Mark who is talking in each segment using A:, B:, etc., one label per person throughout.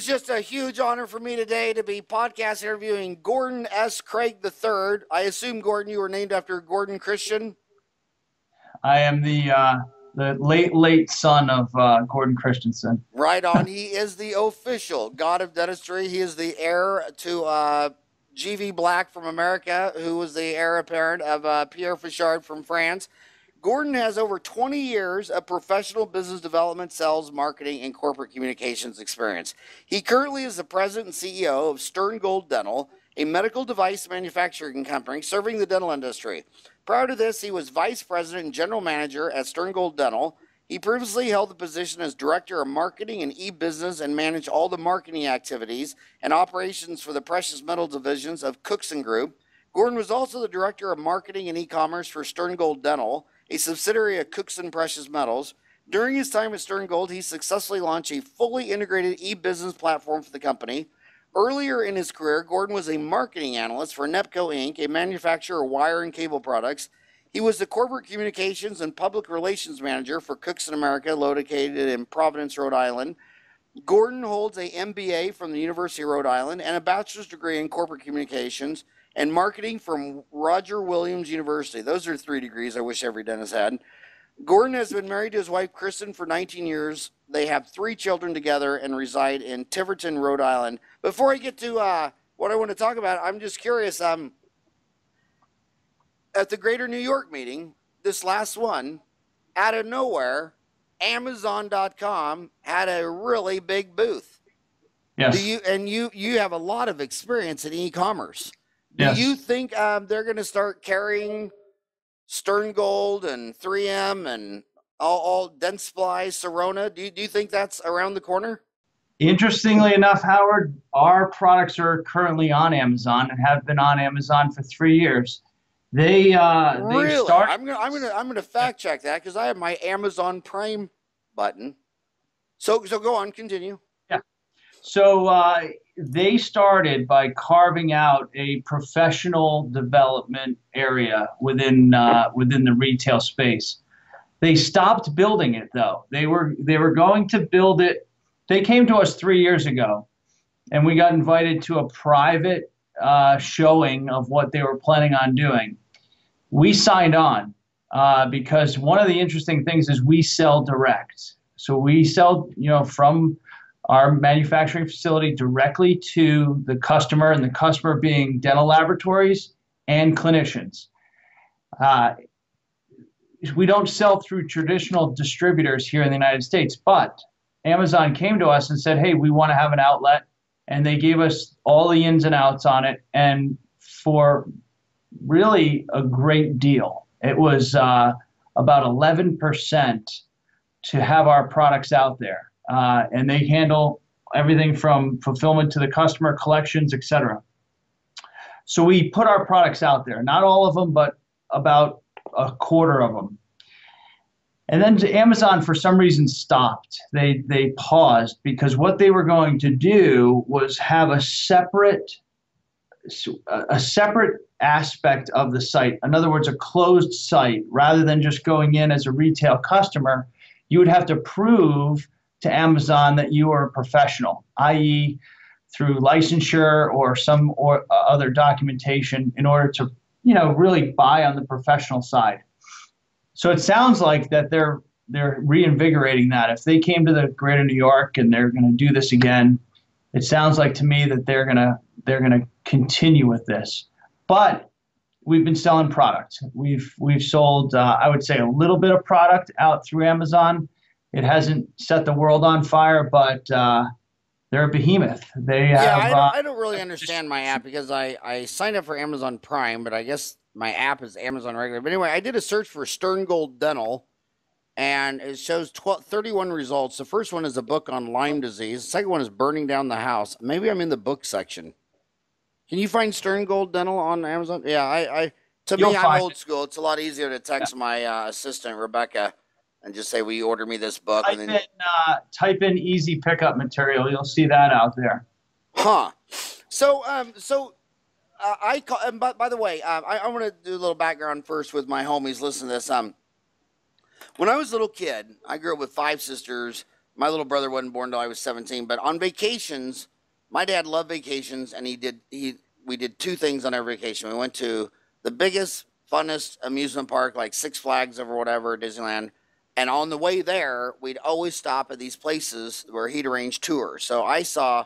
A: is just a huge honor for me today to be podcast interviewing Gordon S. Craig III. I assume, Gordon, you were named after Gordon Christian?
B: I am the late son of Gordon Christensen.
A: Right on. He is the official god of dentistry. He is the heir to G.V. Black from America, who was the heir apparent of Pierre Fichard from France. Gordon has over 20 years of professional business development, sales, marketing, and corporate communications experience. He currently is the president and CEO of Sterngold Dental, a medical device manufacturing company serving the dental industry. Prior to this, he was vice president and general manager at Sterngold Dental. He previously held the position as director of marketing and e-business and managed all the marketing activities and operations for the precious metal divisions of Cookson Group. Gordon was also the director of marketing and e-commerce for Sterngold Dental, a subsidiary of Cookson Precious Metals. During his time at Sterngold, he successfully launched a fully integrated e-business platform for the company. Earlier in his career, Gordon was a marketing analyst for Neptco Inc., a manufacturer of wire and cable products. He was the corporate communications and public relations manager for Cookson America, located in Providence, Rhode Island. Gordon holds an MBA from the University of Rhode Island and a bachelor's degree in corporate communications and marketing from Roger Williams University. Those are 3 degrees I wish every dentist had. Gordon has been married to his wife, Kristen, for 19 years. They have 3 children together and reside in Tiverton, Rhode Island. Before I get to what I want to talk about, I'm just curious. At the Greater New York meeting, this last one, out of nowhere, Amazon.com had a really big booth.
B: Yes.
A: You have a lot of experience in e-commerce.
B: Yes.
A: Do you think they're going to start carrying Sterngold and 3M and all Dentsply, Sirona? Do you think that's around the corner?
B: Interestingly enough, Howard, our products are currently on Amazon and have been on Amazon for 3 years. They
A: really?
B: start.
A: I'm gonna fact check that because I have my Amazon Prime button. So go on, continue.
B: Yeah. So they started by carving out a professional development area within the retail space. They stopped building it though. They were going to build it. They came to us 3 years ago, and we got invited to a private showing of what they were planning on doing. We signed on because one of the interesting things is we sell direct. So we sell, from our manufacturing facility directly to the customer, and the customer being dental laboratories and clinicians. We don't sell through traditional distributors here in the United States, but Amazon came to us and said, hey, we want to have an outlet, and they gave us all the ins and outs on it, and for really a great deal. It was about 11% to have our products out there, and they handle everything from fulfillment to the customer, collections, etc. So we put our products out there, not all of them, but about a quarter of them. And then Amazon, for some reason, stopped. They paused because what they were going to do was have a separate aspect of the site. In other words, a closed site. Rather than just going in as a retail customer, you would have to prove to Amazon that you are a professional, i.e. through licensure or some other documentation in order to, really buy on the professional side. So it sounds like that they're reinvigorating that. If they came to the Greater New York and they're going to do this again, it sounds like to me that they're gonna continue with this. But we've been selling product. We've sold I would say a little bit of product out through Amazon. It hasn't set the world on fire, but they're a behemoth. They have.
A: I don't really understand my app because I signed up for Amazon Prime, but I guess my app is Amazon regular. But anyway, I did a search for Sterngold Dental, and it shows 31 results. The first one is a book on Lyme disease. The second one is burning down the house. Maybe I'm in the book section. Can you find Sterngold Dental on Amazon? Yeah, to me, I'm old school. It's a lot easier to text my assistant, Rebecca, and just say, will you order me this book?
B: Type in easy pickup material. You'll see that out there.
A: Huh. So, and by the way, I want to do a little background first with my homies. Listen to this. When I was a little kid, I grew up with 5 sisters. My little brother wasn't born until I was 17. But on vacations, my dad loved vacations, and we did two things on every vacation. We went to the biggest, funnest amusement park, like Six Flags or whatever, Disneyland. And on the way there, we'd always stop at these places where he'd arrange tours. So I saw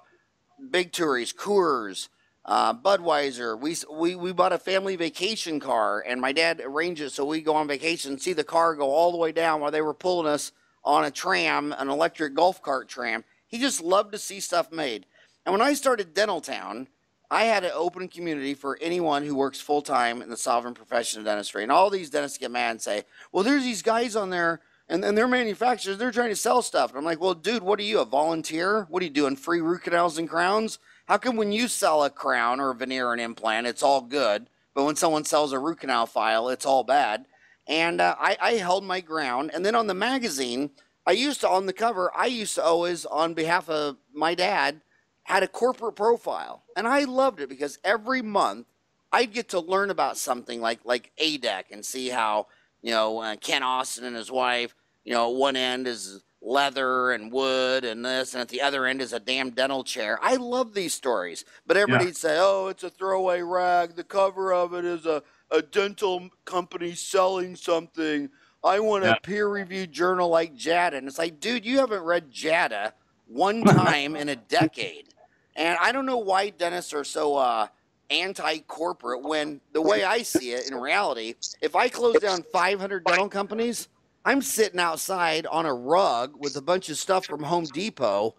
A: big tourists, Coors, Budweiser. We bought a family vacation car, and my dad arranged it so we go on vacation, see the car go all the way down while they were pulling us on a tram, an electric golf cart tram. He just loved to see stuff made. And when I started Dentaltown, I had an open community for anyone who works full-time in the sovereign profession of dentistry. And all these dentists get mad and say, well, there's these guys on there, and they're manufacturers, they're trying to sell stuff. And I'm like, well, dude, what are you, a volunteer? What are you doing, free root canals and crowns? How come when you sell a crown or a veneer or an implant, it's all good, but when someone sells a root canal file, it's all bad? And I held my ground. And then on the magazine, on the cover, I used to always, on behalf of my dad, had a corporate profile. And I loved it because every month I'd get to learn about something like ADEC and see how, Ken Austin and his wife, one end is leather and wood and this, and at the other end is a damn dental chair. I love these stories. But everybody'd say, oh, it's a throwaway rag. The cover of it is a dental company selling something. I want a peer-reviewed journal like JADA. And it's like, dude, you haven't read JADA one time in a decade. And I don't know why dentists are so anti-corporate when the way I see it in reality, if I close down 500 dental companies, I'm sitting outside on a rug with a bunch of stuff from Home Depot.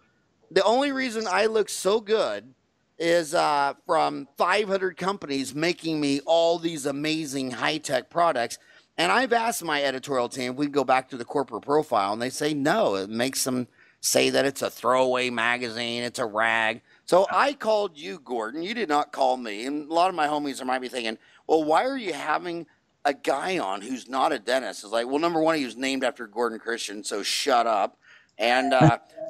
A: The only reason I look so good is from 500 companies making me all these amazing high-tech products. And I've asked my editorial team if we'd go back to the corporate profile, and they say no. It makes them say that it's a throwaway magazine, it's a rag. So I called you, Gordon. You did not call me. And a lot of my homies might be thinking, well, why are you having a guy on who's not a dentist? It's like, well, number one, he was named after Gordon Christian, so shut up. And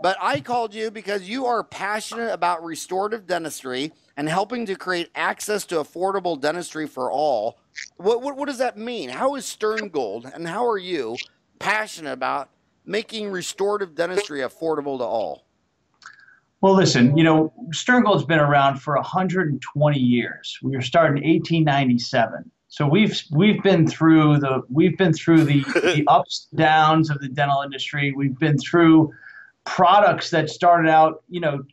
A: but I called you because you are passionate about restorative dentistry and helping to create access to affordable dentistry for all. What does that mean? How is Sterngold and how are you passionate about making restorative dentistry affordable to all?
B: Well, listen, Sterngold's been around for 120 years. We were started in 1897. So we've been through the ups and downs of the dental industry. We've been through products that started out,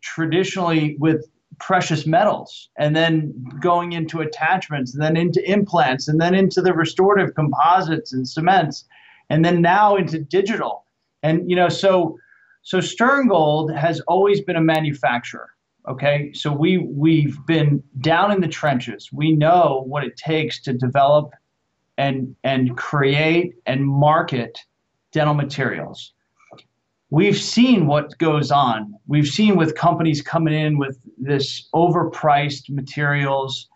B: traditionally with precious metals, and then going into attachments, and then into implants, and then into the restorative composites and cements, and then now into digital. And so Sterngold has always been a manufacturer. Okay, so we've been down in the trenches. We know what it takes to develop and create and market dental materials. We've seen what goes on. We've seen with companies coming in with this overpriced materials,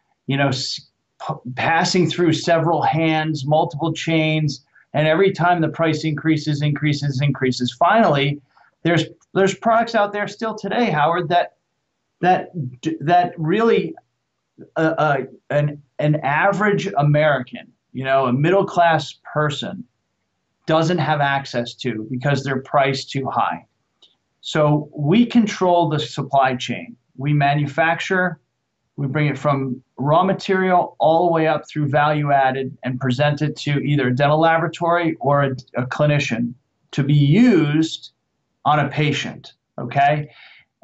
B: passing through several hands, multiple chains, and every time the price increases. Finally, there's products out there still today, Howard, that really an average American, a middle class person doesn't have access to because they're priced too high. So we control the supply chain. We manufacture, we bring it from raw material all the way up through value added and present it to either a dental laboratory or a clinician to be used on a patient, okay?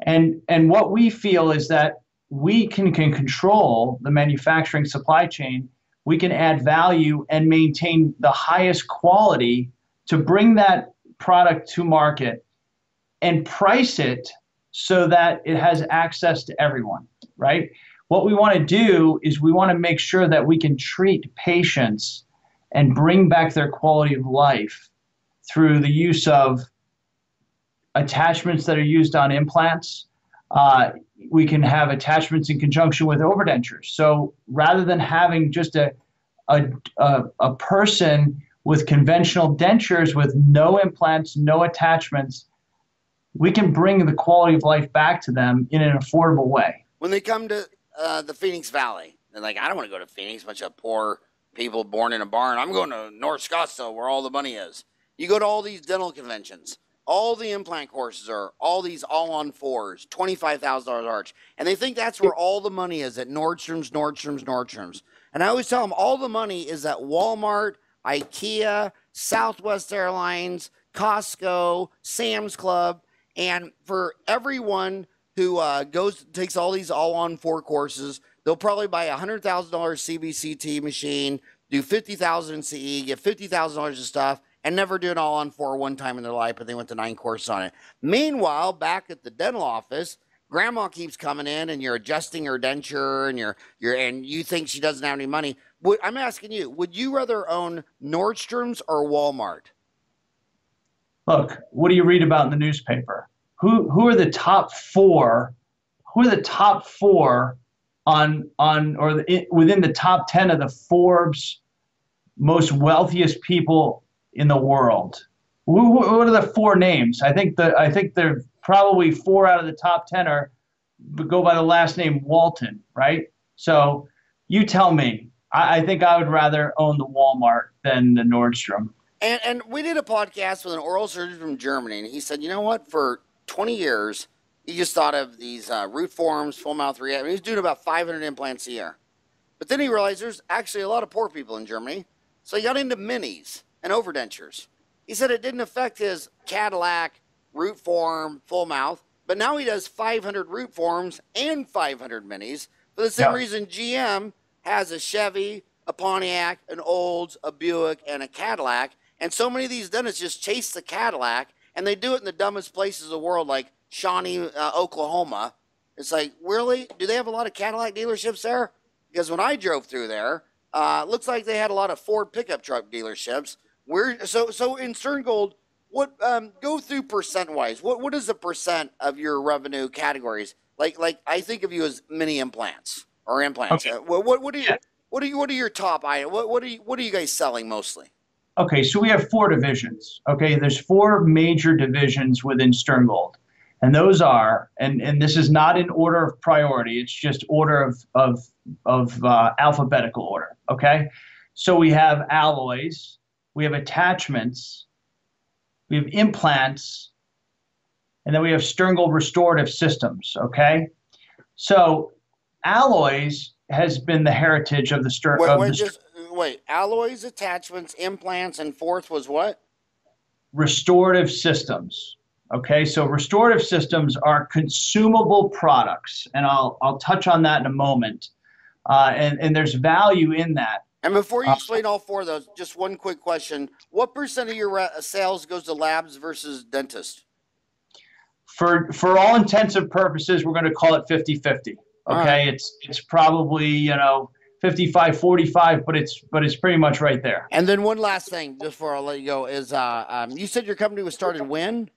B: And what we feel is that we can control the manufacturing supply chain. We can add value and maintain the highest quality to bring that product to market and price it so that it has access to everyone, right? What we want to do is we want to make sure that we can treat patients and bring back their quality of life through the use of attachments that are used on implants. We can have attachments in conjunction with overdentures. So rather than having just a person with conventional dentures with no implants, no attachments, we can bring the quality of life back to them in an affordable way.
A: When they come to the Phoenix Valley, they're like, I don't want to go to Phoenix, a bunch of poor people born in a barn. I'm going to North Scottsdale where all the money is. You go to all these dental conventions. all the implant courses are all these all-on-4s, $25,000 arch. And they think that's where all the money is at Nordstrom's. And I always tell them all the money is at Walmart, IKEA, Southwest Airlines, Costco, Sam's Club. And for everyone who takes all these all-on-4 courses, they'll probably buy a $100,000 CBCT machine, do $50,000 in CE, get $50,000 of stuff, and never do it all on 4 one time in their life, but they went to 9 courses on it. Meanwhile, back at the dental office, grandma keeps coming in and you're adjusting her denture and you think she doesn't have any money. I'm asking you, would you rather own Nordstrom's or Walmart?
B: Look, what do you read about in the newspaper? Who are the top 4? Who are the top 4 within the top 10 of the Forbes most wealthiest people in the world? What are the 4 names? I think they're probably 4 out of the top 10 go by the last name Walton, right? So you tell me. I think I would rather own the Walmart than the Nordstrom.
A: And we did a podcast with an oral surgeon from Germany, and he said, you know what? For 20 years, he just thought of these root forms, full mouth rehab. I mean, he was doing about 500 implants a year. But then he realized there's actually a lot of poor people in Germany, so he got into minis and overdentures. He said it didn't affect his Cadillac, root form, full mouth, but now he does 500 root forms and 500 minis for the same reason GM has a Chevy, a Pontiac, an Olds, a Buick, and a Cadillac. And so many of these dentists just chase the Cadillac, and they do it in the dumbest places in the world, like Shawnee, Oklahoma. It's like, really? Do they have a lot of Cadillac dealerships there? Because when I drove through there, looks like they had a lot of Ford pickup truck dealerships. So in Sterngold, what go through percent-wise? What is the percent of your revenue categories? Like I think of you as mini implants or implants.
B: Okay.
A: What are your top items? What are you guys selling mostly?
B: Okay, so we have 4 divisions. Okay, there's 4 major divisions within Sterngold, and those are, and this is not in order of priority. It's just order of alphabetical order. Okay, so we have alloys, we have attachments, we have implants, and then we have Sterngold restorative systems. Okay, so alloys has been the heritage of the Sterngold.
A: Wait, alloys, attachments, implants, and fourth was what?
B: Restorative systems. Okay, so restorative systems are consumable products, and I'll touch on that in a moment. And there's value in that.
A: And before you explain all 4 of those, just one quick question. What % of your sales goes to labs versus dentists?
B: For all intensive purposes, we're going to call it 50-50. Okay, it's probably, 55-45, but it's pretty much right there.
A: And then one last thing, just before I'll let you go, is you said your company was started when?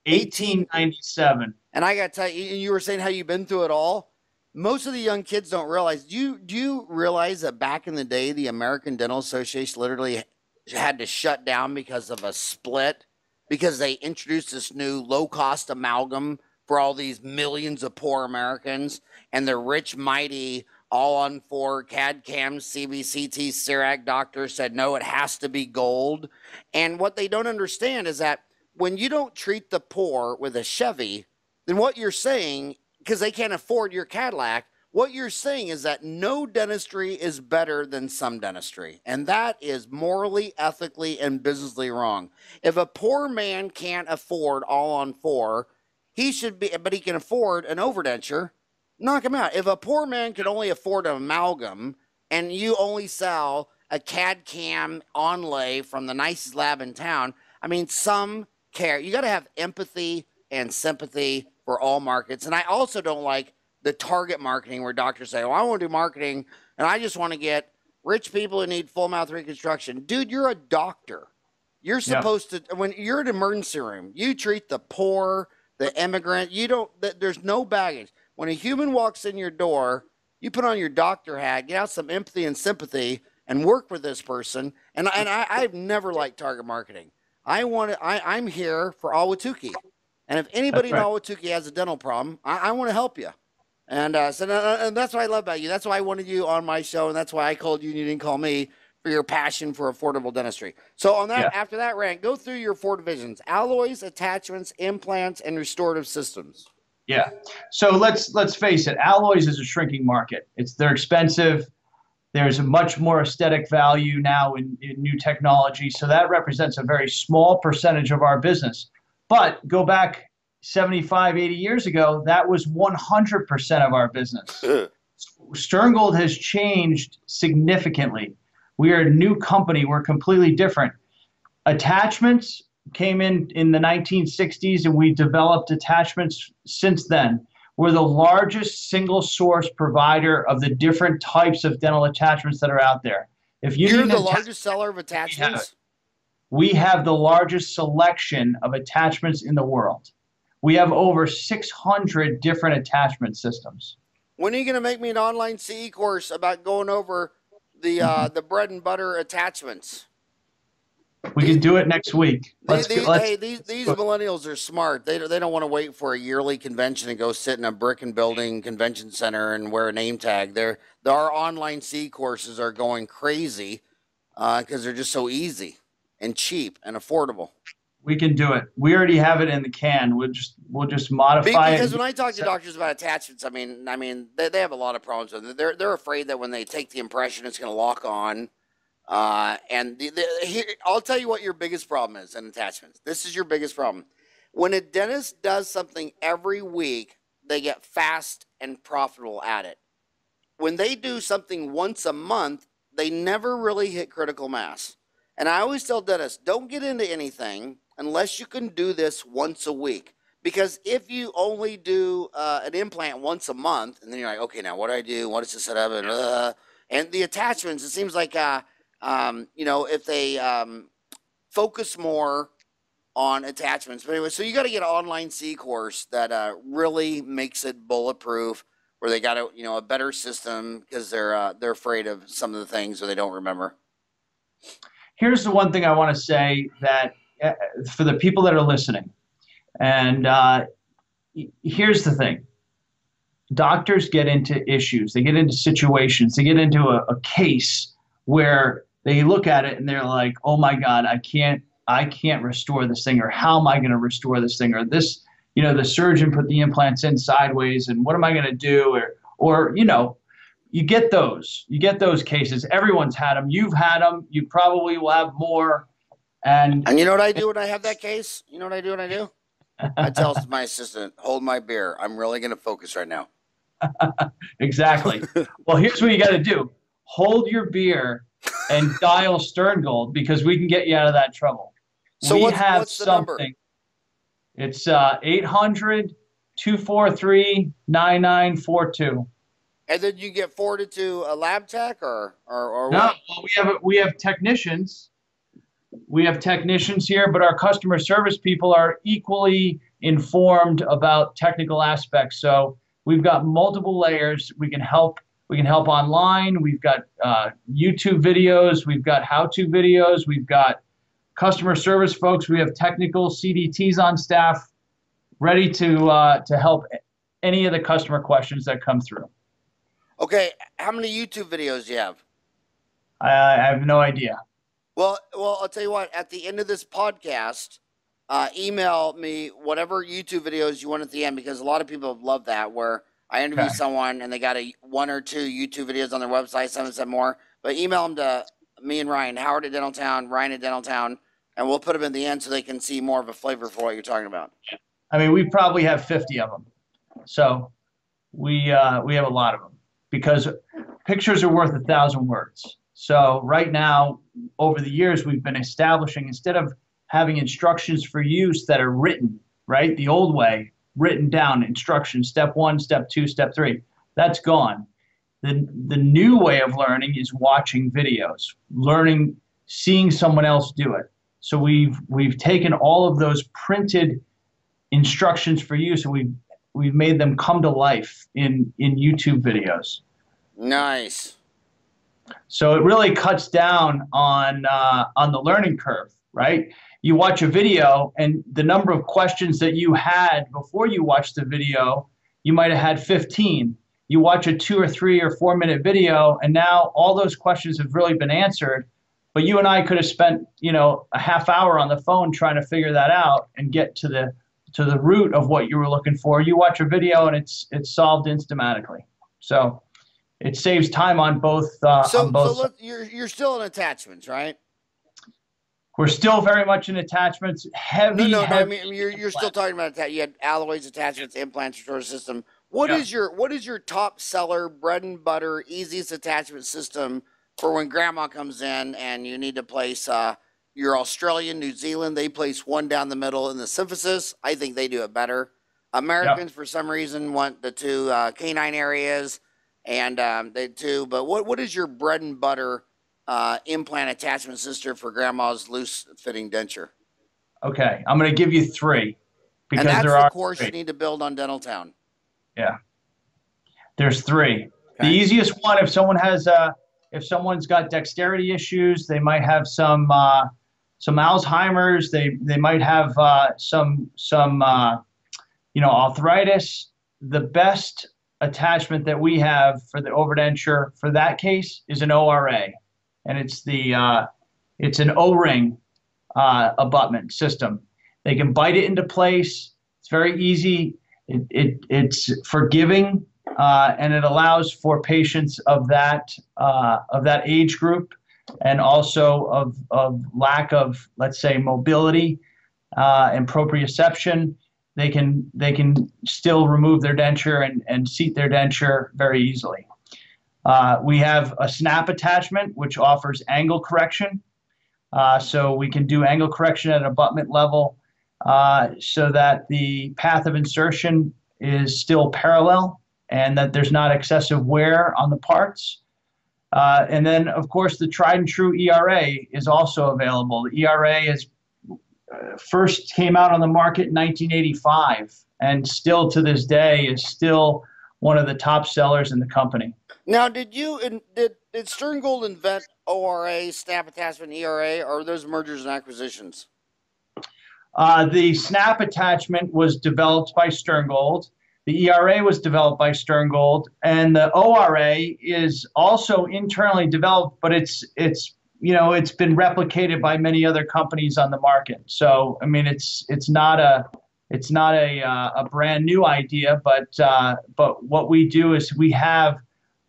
B: 1897.
A: And I got to tell you, you were saying how you've been through it all. Most of the young kids don't realize. Do you realize that back in the day, the American Dental Association literally had to shut down because of a split, because they introduced this new low-cost amalgam for all these millions of poor Americans, and the rich, mighty, all-on-4 CAD-CAM, CBCT, CIRAC doctors said, no, it has to be gold. And what they don't understand is that when you don't treat the poor with a Chevy, then what you're saying, because they can't afford your Cadillac, what you're saying is that no dentistry is better than some dentistry. And that is morally, ethically, and businessly wrong. If a poor man can't afford all-on-4, he should be, but he can afford an overdenture, knock him out. If a poor man can only afford an amalgam and you only sell a CAD-CAM onlay from the nicest lab in town, I mean, some care. You got to have empathy and sympathy for all markets. And I also don't like the target marketing where doctors say, oh, I want to do marketing and I just want to get rich people who need full mouth reconstruction. Dude, you're a doctor. You're supposed to, when you're in an emergency room, you treat the poor, the immigrant. You don't, there's no baggage. When a human walks in your door, you put on your doctor hat, get out some empathy and sympathy, and work with this person. And I've never liked target marketing. I'm here for Ahwatukee. And if anybody in Ahwatukee has a dental problem, I want to help you. And and that's what I love about you. That's why I wanted you on my show, and that's why I called you and you didn't call me for your passion for affordable dentistry. So on that,
B: Yeah.
A: after that rant, go through your 4 divisions: alloys, attachments, implants, and restorative systems.
B: Yeah. So let's face it, alloys is a shrinking market. They're expensive. There's a much more aesthetic value now in new technology. So that represents a very small percentage of our business. But go back 75, 80 years ago, that was 100% of our business. Sterngold has changed significantly. We are a new company. We're completely different. Attachments came in the 1960s, and we developed attachments since then. We're the largest single source provider of the different types of dental attachments that are out there. If
A: you're the largest seller of attachments,
B: we have the largest selection of attachments in the world. We have over 600 different attachment systems.
A: When are you going to make me an online CE course about going over the bread and butter attachments?
B: We can do it next week.
A: These millennials are smart. They don't want to wait for a yearly convention and go sit in a brick and building convention center and wear a name tag. Our online CE courses are going crazy because they're just so easy and cheap and affordable.
B: We can do it. We already have it in the can. We'll just modify it.
A: Because when I talk to doctors about attachments, I mean, they have a lot of problems with it. They're afraid that when they take the impression, it's going to lock on. Here, I'll tell you what your biggest problem is in attachments. This is your biggest problem. When a dentist does something every week, they get fast and profitable at it. When they do something once a month, they never really hit critical mass. And I always tell dentists, don't get into anything unless you can do this once a week. Because if you only do an implant once a month, and then you're like, okay, now what do I do? What is the setup? And the attachments, it seems like, if they focus more on attachments. But anyway, so you got to get an online C course that really makes it bulletproof, where they got a better system because they're afraid of some of the things or they don't remember.
B: Here's the one thing I want to say that for the people that are listening, and here's the thing. Doctors get into issues. They get into situations. They get into a case where they look at it and they're like, oh my God, I can't restore this thing, or how am I going to restore this thing, or this, the surgeon put the implants in sideways and what am I going to do? Or you get those cases. Everyone's had them. You've had them. You probably will have more. And
A: you know what I do when I have that case? You know what I do when I do? I tell my assistant, hold my beer. I'm really going to focus right now.
B: Exactly. Well, here's what you got to do. Hold your beer and dial Sterngold, because we can get you out of that trouble.
A: So what's the number?
B: It's 800-243-9942.
A: And then you get forwarded to a lab tech or
B: no,
A: what?
B: we have technicians. We have technicians here, but our customer service people are equally informed about technical aspects. So we've got multiple layers. We can help online. We've got YouTube videos. We've got how-to videos. We've got customer service folks. We have technical CDTs on staff ready to help any of the customer questions that come through.
A: Okay, how many YouTube videos do you have?
B: I have no idea.
A: Well, I'll tell you what. At the end of this podcast, email me whatever YouTube videos you want at the end, because a lot of people have loved that, where I interview someone and they got 1 or 2 YouTube videos on their website, some more. But email them to me and Ryan, Howard at Dentaltown, Ryan at Dentaltown, and we'll put them in the end so they can see more of a flavor for what you're talking about.
B: I mean, we probably have 50 of them. So we have a lot of them, because pictures are worth 1,000 words. So right now, over the years, we've been establishing, instead of having instructions for use that are written, right, the old way, written down instructions, step 1, step 2, step 3, that's gone. The new way of learning is watching videos, learning, seeing someone else do it. So we've taken all of those printed instructions for use, and we've made them come to life in YouTube videos.
A: Nice.
B: So it really cuts down on the learning curve, right? You watch a video, and the number of questions that you had before you watched the video, you might have had 15. You watch a 2 or 3 or 4 minute video, and now all those questions have really been answered, But you and I could have spent, a half hour on the phone trying to figure that out and get to the root of what you were looking for. You watch a video and it's solved instantly. So it saves time on both.
A: You're still in attachments, right?
B: We're still very much in attachments.
A: No. I mean, you're still talking about that. You had alloys, attachments, implants, restorative system. What is your top seller, bread and butter, easiest attachment system for when grandma comes in and you need to place your Australian, New Zealand? They place one down the middle in the symphysis. I think they do it better. Americans, for some reason, want the two canine areas, and they do. But what is your bread and butter implant attachment system for grandma's loose fitting denture?
B: Okay, I'm going to give you three because
A: and that's
B: there are
A: the course you need to build on Dentaltown.
B: Yeah, there's three.
A: Okay.
B: The easiest one, if someone's got dexterity issues, they might have some Alzheimer's, they might have some arthritis. The best attachment that we have for the overdenture for that case is an ORA, and it's an O-ring abutment system. They can bite it into place. It's very easy. It's forgiving, and it allows for patients of that age group, and also of lack of, let's say, mobility and proprioception. They can still remove their denture and seat their denture very easily. We have a snap attachment, which offers angle correction. So we can do angle correction at abutment level so that the path of insertion is still parallel and that there's not excessive wear on the parts. And then, of course, the tried and true ERA is also available. The ERA is first came out on the market in 1985 and still to this day is still one of the top sellers in the company.
A: Now, did Sterngold invent ORA, snap attachment, ERA, or are those mergers and acquisitions?
B: The snap attachment was developed by Sterngold. The ERA was developed by Sterngold, and the ORA is also internally developed, but it's been replicated by many other companies on the market. So I mean, it's not a brand new idea, but what we do is we have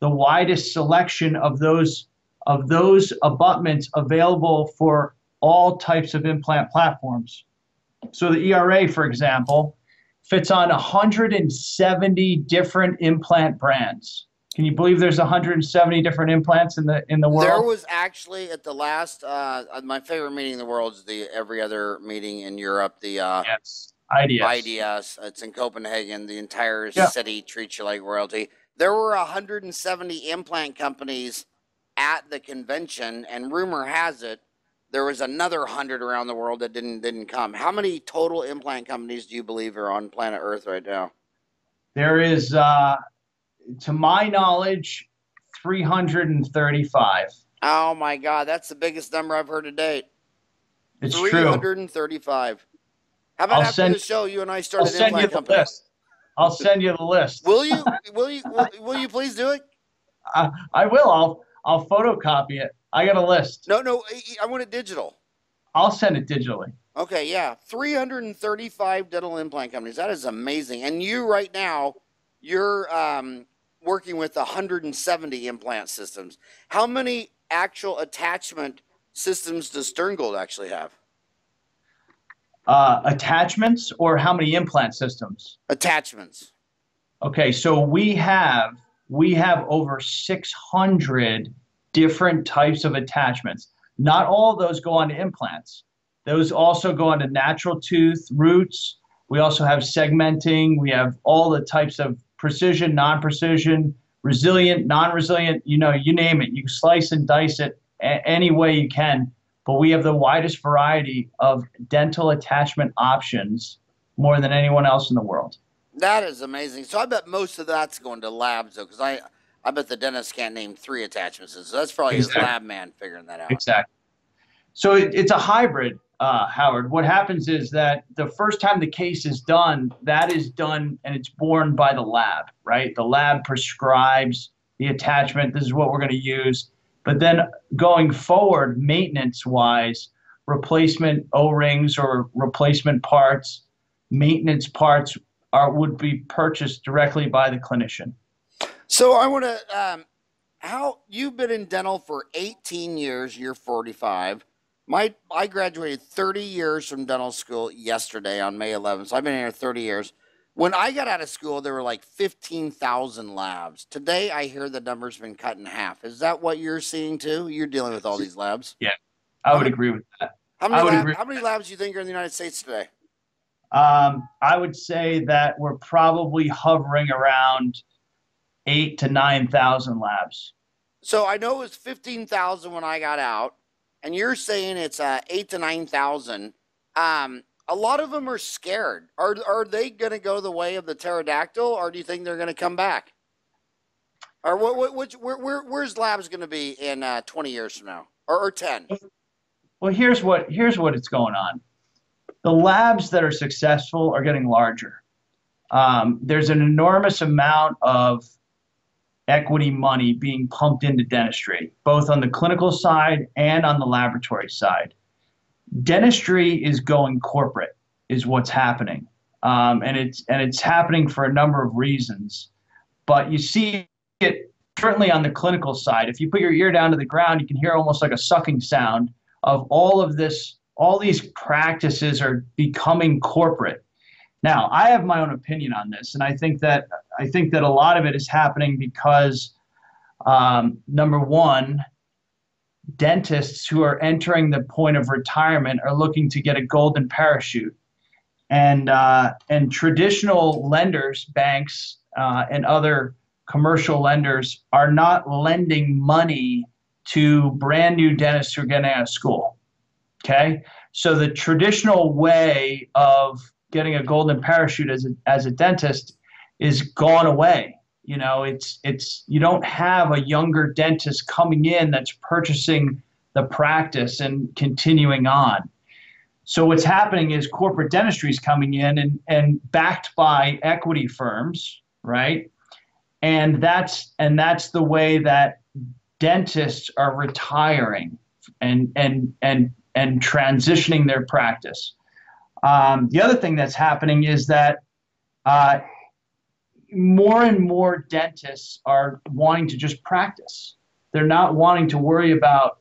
B: the widest selection of those abutments available for all types of implant platforms. So the ERA, for example, fits on 170 different implant brands. Can you believe there's 170 different implants in the world?
A: There was actually at the last my favorite meeting in the world is the every other meeting in Europe. The
B: yes, IDS.
A: IDS. It's in Copenhagen. The entire city treats you like royalty. There were 170 implant companies at the convention, and rumor has it there was another 100 around the world that didn't come. How many total implant companies do you believe are on planet Earth right now?
B: There is, to my knowledge, 335.
A: Oh my God, that's the biggest number I've heard to date.
B: It's true.
A: 335. How about after the show, you and I start an implant company?
B: I'll send you the list.
A: Will you? Will you please do it?
B: I will. I'll photocopy it. I got a list.
A: No, I want it digital.
B: I'll send it digitally.
A: Okay, yeah. 335 dental implant companies. That is amazing. And you right now, you're working with 170 implant systems. How many actual attachment systems does Sterngold actually have?
B: Attachments or how many implant systems?
A: Attachments.
B: Okay, so we have over 600 different types of attachments. Not all of those go onto implants. Those also go onto natural tooth, roots. We also have segmenting. We have all the types of precision, non-precision, resilient, non-resilient, you name it. You can slice and dice it any way you can. But we have the widest variety of dental attachment options, more than anyone else in the world.
A: That is amazing. So I bet most of that's going to labs, though, because I bet the dentist can't name 3 attachments. So that's probably his lab man figuring that out.
B: Exactly. So it's a hybrid, Howard. What happens is that the first time the case is done, that is done and it's borne by the lab, right? The lab prescribes the attachment. This is what we're going to use. But then going forward, maintenance-wise, replacement O-rings or replacement parts, maintenance parts would be purchased directly by the clinician.
A: So I want to, how you've been in dental for 18 years, you're 45. I graduated 30 years from dental school yesterday on May 11th. So I've been here 30 years. When I got out of school, there were like 15,000 labs. Today, I hear the number's been cut in half. Is that what you're seeing too? You're dealing with all these labs?
B: Yeah, I would agree with that.
A: How many labs do you think are in the United States today?
B: I would say that we're probably hovering around 8,000 to 9,000 labs.
A: So I know it was 15,000 when I got out, and you're saying it's 8,000 to 9,000. A lot of them are scared. Are they going to go the way of the pterodactyl, or do you think they're going to come back? Or where's labs going to be in 20 years from now, or 10?
B: Well, here's what it's going on. The labs that are successful are getting larger. There's an enormous amount of equity money being pumped into dentistry, both on the clinical side and on the laboratory side. Dentistry is going corporate, is what's happening, and it's happening for a number of reasons. But you see it certainly on the clinical side. If you put your ear down to the ground, you can hear almost like a sucking sound of all of this. All these practices are becoming corporate. Now, I have my own opinion on this, and I think that a lot of it is happening because, number one, dentists who are entering the point of retirement are looking to get a golden parachute, and traditional lenders, banks, and other commercial lenders are not lending money to brand new dentists who are getting out of school. Okay, so the traditional way of getting a golden parachute as a dentist is gone away. You know, it's you don't have a younger dentist coming in that's purchasing the practice and continuing on. So what's happening is corporate dentistry is coming in and backed by equity firms, right? And that's the way that dentists are retiring and transitioning their practice. The other thing that's happening is that more and more dentists are wanting to just practice. They're not wanting to worry about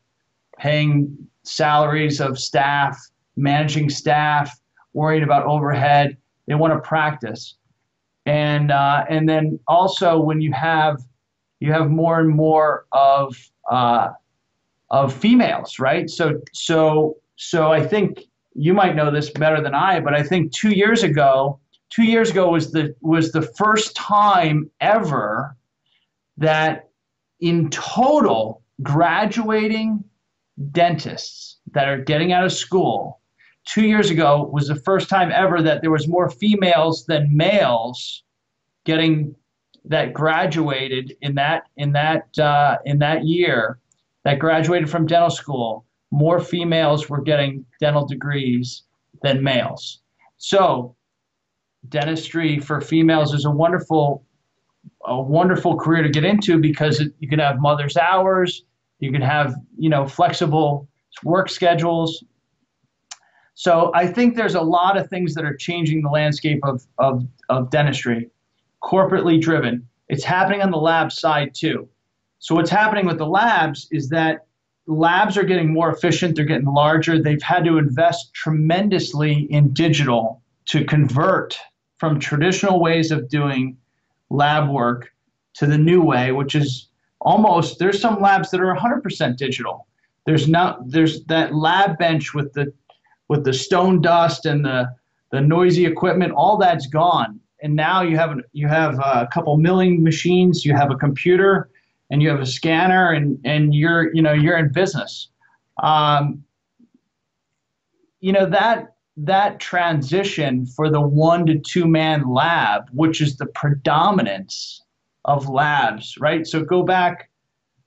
B: paying salaries of staff, managing staff, worrying about overhead. They want to practice. And then also when you have more and more of females, right? So I think you might know this better than I, but I think 2 years ago was the first time ever that in total graduating dentists that are getting out of school, 2 years ago was the first time ever that there was more females than males that graduated in that year, that graduated from dental school. More females were getting dental degrees than males. So dentistry for females is a wonderful career to get into because you can have mother's hours, you can have flexible work schedules. So I think there's a lot of things that are changing the landscape of dentistry, corporately driven. It's happening on the lab side too. So what's happening with the labs is that labs are getting more efficient, they're getting larger. They've had to invest tremendously in digital to convert from traditional ways of doing lab work to the new way, which is there's some labs that are 100% digital. There's that lab bench with the stone dust and the noisy equipment, all that's gone. And now you have a couple milling machines, you have a computer, and you have a scanner, and you're in business. That transition for the 1 to 2 man lab, which is the predominance of labs, right? So go back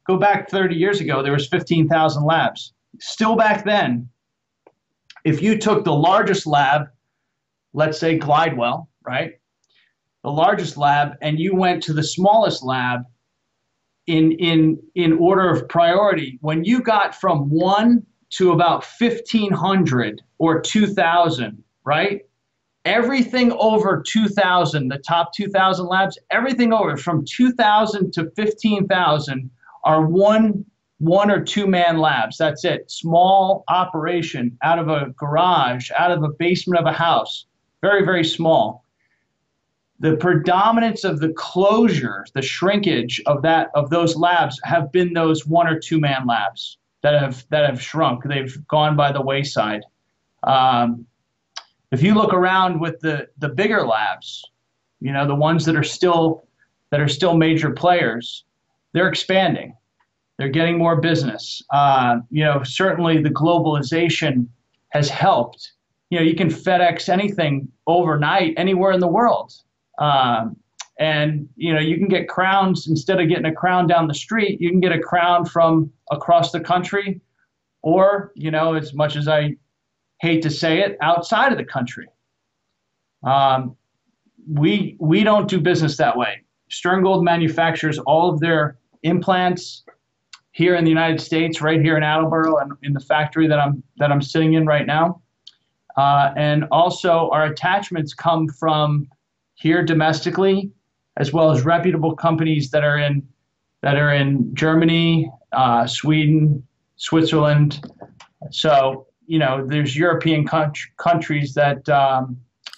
B: 30 years ago, there was 15,000 labs. Still back then, if you took the largest lab, let's say Glidewell, right? The largest lab, and you went to the smallest lab, in order of priority, when you got from 1 to about 1,500 or 2,000, right? Everything over 2,000, the top 2,000 labs, everything over from 2,000 to 15,000 are one or two man labs. That's it. Small operation out of a garage, out of a basement of a house. Very, very small. The predominance of the closures, the shrinkage of those labs have been those one or two man labs that have shrunk. They've gone by the wayside. If you look around with the bigger labs, you know, the ones that are still major players, they're expanding. They're getting more business. You know, certainly the globalization has helped. You know, you can FedEx anything overnight anywhere in the world. And, you know, you can get crowns. Instead of getting a crown down the street, you can get a crown from across the country, or, you know, as much as I hate to say it, outside of the country. We don't do business that way. Sterngold manufactures all of their implants here in the United States, right here in Attleboro, and in the factory that I'm sitting in right now. And also our attachments come from here domestically, as well as reputable companies that are in Germany, Sweden, Switzerland. So, you know, there's European countries that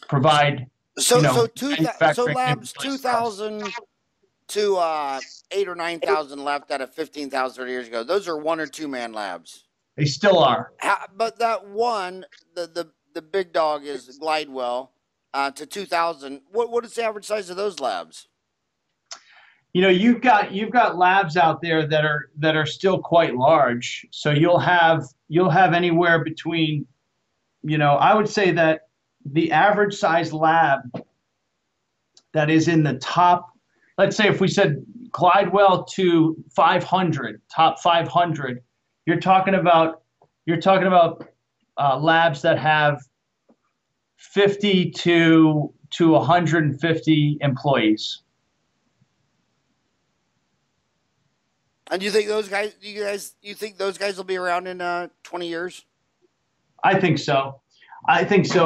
B: provide. So
A: labs 2,000 to 8,000 or 9,000 left out of 15,000 years ago. Those are one or two man labs.
B: They still are.
A: But that one, the big dog is Glidewell. To 2,000. What is the average size of those labs?
B: You know, you've got labs out there that are still quite large. So you'll have anywhere between, you know, I would say that the average size lab that is in the top, let's say if we said Glidewell to 500, top 500, you're talking about labs that have 50 to 150 employees.
A: And you think those guys will be around in 20 years?
B: I think so.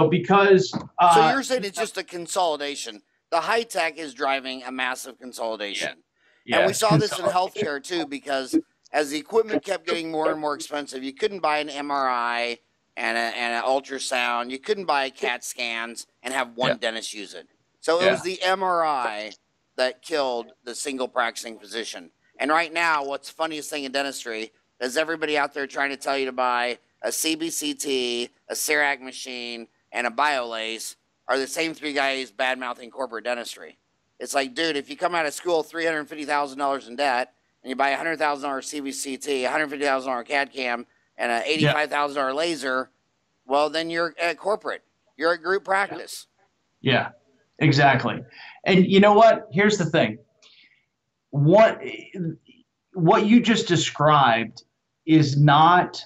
B: Because
A: so you're saying it's just a consolidation. The high tech is driving a massive consolidation. Yeah. And we saw this in healthcare too, because as the equipment kept getting more and more expensive, you couldn't buy an MRI and an ultrasound. You couldn't buy CAT scans and have one dentist use it. So it was the MRI that killed the single practicing physician. And right now, what's the funniest thing in dentistry is everybody out there trying to tell you to buy a CBCT, a CERAC machine, and a BioLace are the same three guys bad-mouthing corporate dentistry. It's like, dude, if you come out of school $350,000 in debt and you buy a $100,000 CBCT, $150,000 CAD CAM, and an $85,000 laser, well, then you're at corporate. You're at group practice.
B: Yeah, exactly. And you know what? Here's the thing. What you just described is not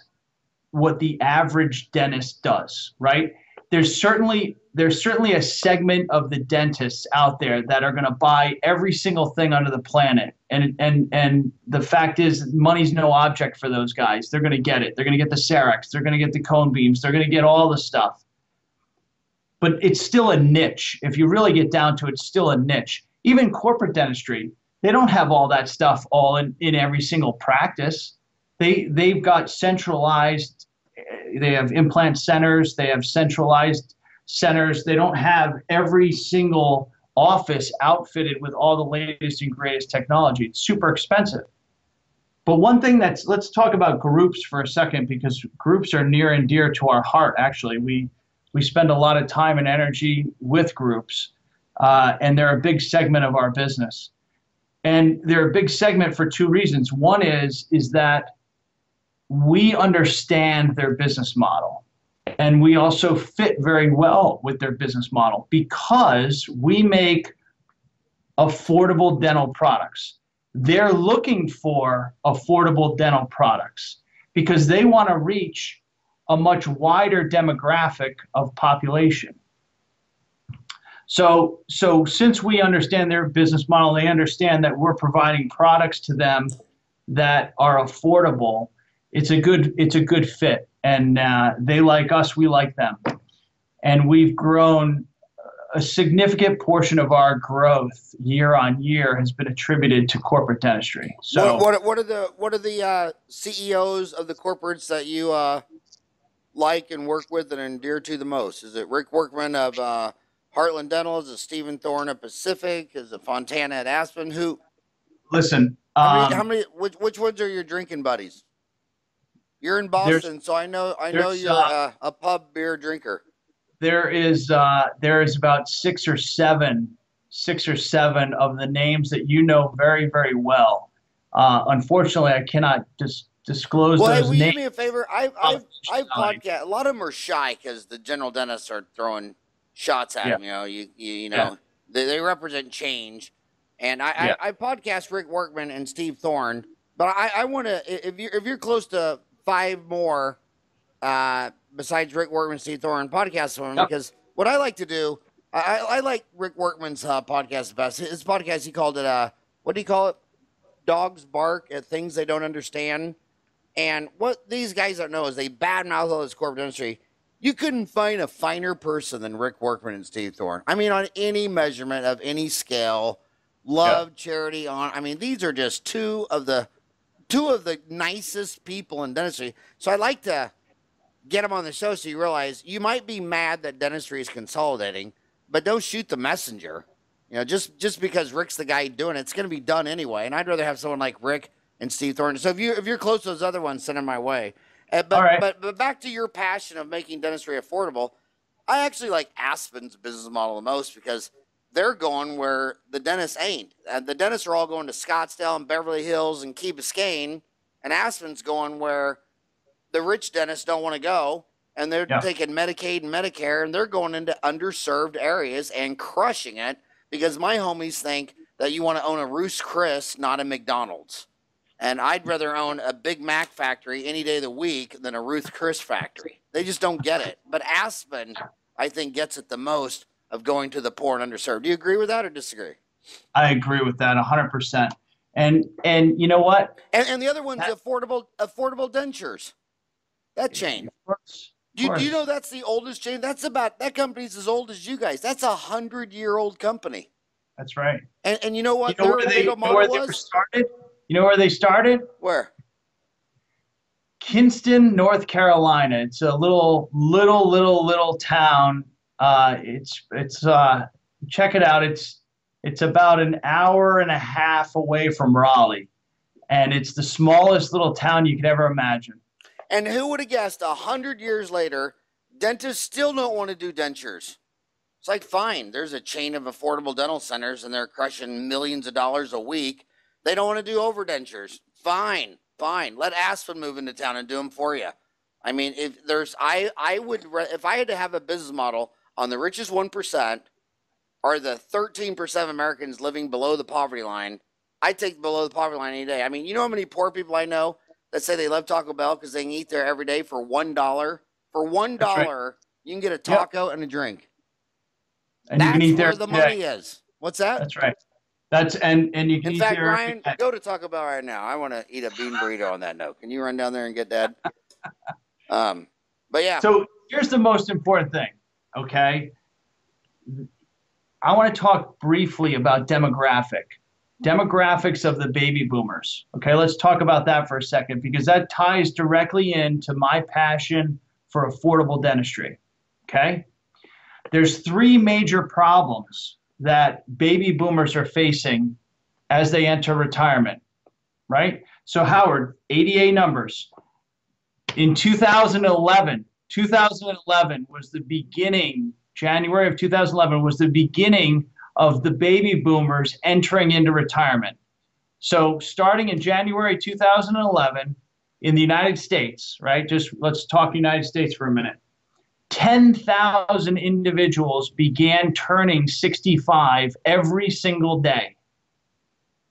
B: what the average dentist does, right? There's certainly a segment of the dentists out there that are going to buy every single thing under the planet. And the fact is, money's no object for those guys. They're going to get it. They're going to get the CERECs. They're going to get the cone beams. They're going to get all the stuff. But it's still a niche. If you really get down to it, it's still a niche. Even corporate dentistry, they don't have all that stuff all in every single practice. They've got centralized. They have implant centers. They have centralized centers. They don't have every single office outfitted with all the latest and greatest technology. It's super expensive. But one thing let's talk about groups for a second, because groups are near and dear to our heart, actually. We spend a lot of time and energy with groups, and they're a big segment of our business. And they're a big segment for two reasons. One is that we understand their business model, and we also fit very well with their business model because we make affordable dental products. They're looking for affordable dental products because they want to reach a much wider demographic of population. So since we understand their business model, they understand that we're providing products to them that are affordable. It's a good fit, and they like us, we like them, and we've grown. A significant portion of our growth year on year has been attributed to corporate dentistry. So,
A: what are the CEOs of the corporates that you like and work with and endear to the most? Is it Rick Workman of Heartland Dental? Is it Stephen Thorne at Pacific? Is it Fontana at Aspen? Who?
B: listen,
A: How many? Which ones are your drinking buddies? You're in Boston, so I know you're a pub beer drinker.
B: there is about six or seven of the names that you know very, very well. Unfortunately, I cannot disclose
A: Well, hey,
B: those
A: will you
B: names.
A: do me a favor? I've podcast. A lot of them are shy because the general dentists are throwing shots at them. You know, you know,
B: Yeah.
A: they represent change, and
B: Yeah.
A: I podcast Rick Workman and Steve Thorne, but I want to if you're close to 5 more besides Rick Workman, Steve Thorne, podcast them because what I like to do, I like Rick Workman's podcast the best. His podcast, he called it what do you call it? Dogs bark at things they don't understand. And what these guys don't know is they badmouth all this corporate industry. You couldn't find a finer person than Rick Workman and Steve Thorne. I mean, on any measurement of any scale, love, charity, on. I mean, these are just two of the nicest people in dentistry. So I like to get them on the show so you realize you might be mad that dentistry is consolidating, but don't shoot the messenger. You know, just because Rick's the guy doing it, it's going to be done anyway. And I'd rather have someone like Rick and Steve Thorne. So if you're close to those other ones, send them my way. But back to your passion of making dentistry affordable, I actually like Aspen's business model the most because they're going where the dentists ain't. The dentists are all going to Scottsdale and Beverly Hills and Key Biscayne, and Aspen's going where the rich dentists don't want to go, and they're taking Medicaid and Medicare, and they're going into underserved areas and crushing it because my homies think that you want to own a Ruth's Chris, not a McDonald's. And I'd rather own a Big Mac factory any day of the week than a Ruth Chris factory. They just don't get it. But Aspen, I think, gets it the most of going to the poor and underserved. Do you agree with that or disagree?
B: I agree with that 100%. And you know what?
A: And the other one's affordable dentures. That chain. Do you know that's the oldest chain? That company's as old as you guys. That's 100-year-old company.
B: That's right.
A: And you know what?
B: You know where they were started? You know where they started?
A: Where?
B: Kinston, North Carolina. It's a little town. Check it out. It's about an hour and a half away from Raleigh, and it's the smallest little town you could ever imagine.
A: And who would have guessed 100 years later, dentists still don't want to do dentures? It's like, fine, there's a chain of affordable dental centers, and they're crushing millions of dollars a week. They don't want to do overdentures. Fine. Let Aspen move into town and do them for you. I mean, if I had to have a business model on the richest 1% or the 13% of Americans living below the poverty line, I'd take below the poverty line any day. I mean, you know how many poor people I know that say they love Taco Bell because they can eat there every day for $1? For $1, right. You can get a taco and a drink.
B: And you can eat there
A: where the money is. What's that?
B: That's right. And you can
A: in
B: eat
A: fact,
B: there.
A: Ryan, go to Taco Bell right now. I want to eat a bean burrito on that note. Can you run down there and get that? But yeah.
B: So here's the most important thing, okay? I want to talk briefly about demographics of the baby boomers. Okay, let's talk about that for a second because that ties directly into my passion for affordable dentistry. Okay? There's 3 major problems that baby boomers are facing as they enter retirement, right? So Howard, ADA numbers. In 2011 was the beginning, January of 2011 was the beginning of the baby boomers entering into retirement. So starting in January 2011 in the United States, right? Just let's talk United States for a minute. 10,000 individuals began turning 65 every single day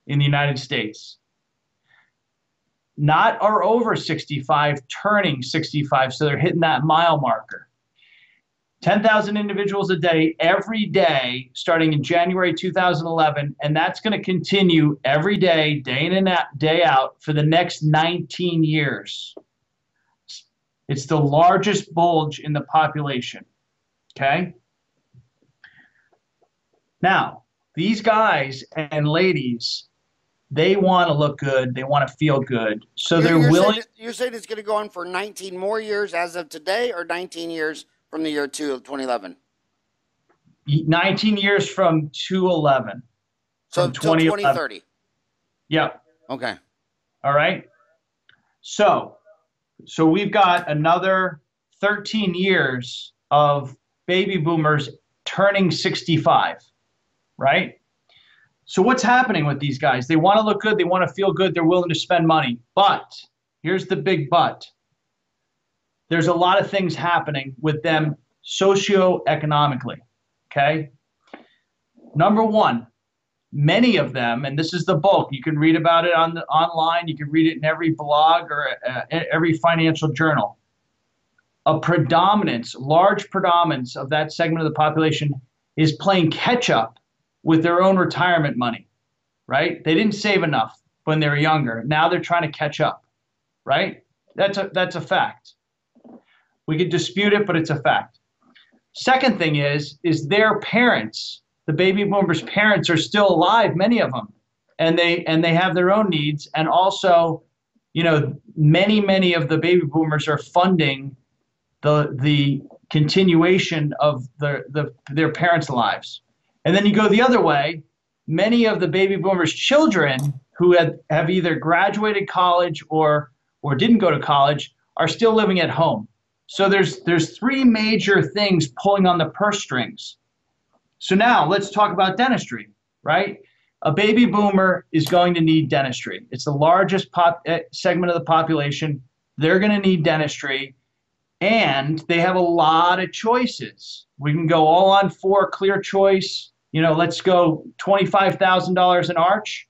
B: in the United States. Not are over 65, turning 65, so they're hitting that mile marker. 10,000 individuals a day, every day, starting in January 2011, and that's going to continue every day, day in and day out, for the next 19 years. It's the largest bulge in the population, okay? Now, these guys and ladies, they want to look good, they want to feel good, so they're willing.
A: You're saying it's going to go on for 19 more years as of today, or 19 years from the year 2011?
B: 19 years from 2011.
A: So until 2030.
B: Yep.
A: Okay.
B: All right. So we've got another 13 years of baby boomers turning 65, right? So what's happening with these guys? They want to look good. They want to feel good. They're willing to spend money. But here's the big but. There's a lot of things happening with them socioeconomically, okay? Number one, many of them, and this is the bulk, you can read about it online, you can read it in every blog or every financial journal. A predominance, large predominance of that segment of the population is playing catch up with their own retirement money, right? They didn't save enough when they were younger. Now they're trying to catch up, right? That's a fact. We could dispute it, but it's a fact. Second thing is their parents, the baby boomers' parents, are still alive, many of them, and they have their own needs. And also, you know, many of the baby boomers are funding the continuation of their parents' lives. And then you go the other way, many of the baby boomers' children who have either graduated college or didn't go to college are still living at home. So there's three major things pulling on the purse strings. So now let's talk about dentistry, right? A baby boomer is going to need dentistry. It's the largest segment of the population. They're going to need dentistry, and they have a lot of choices. We can go all on four, clear choice. You know, let's go $25,000 an arch.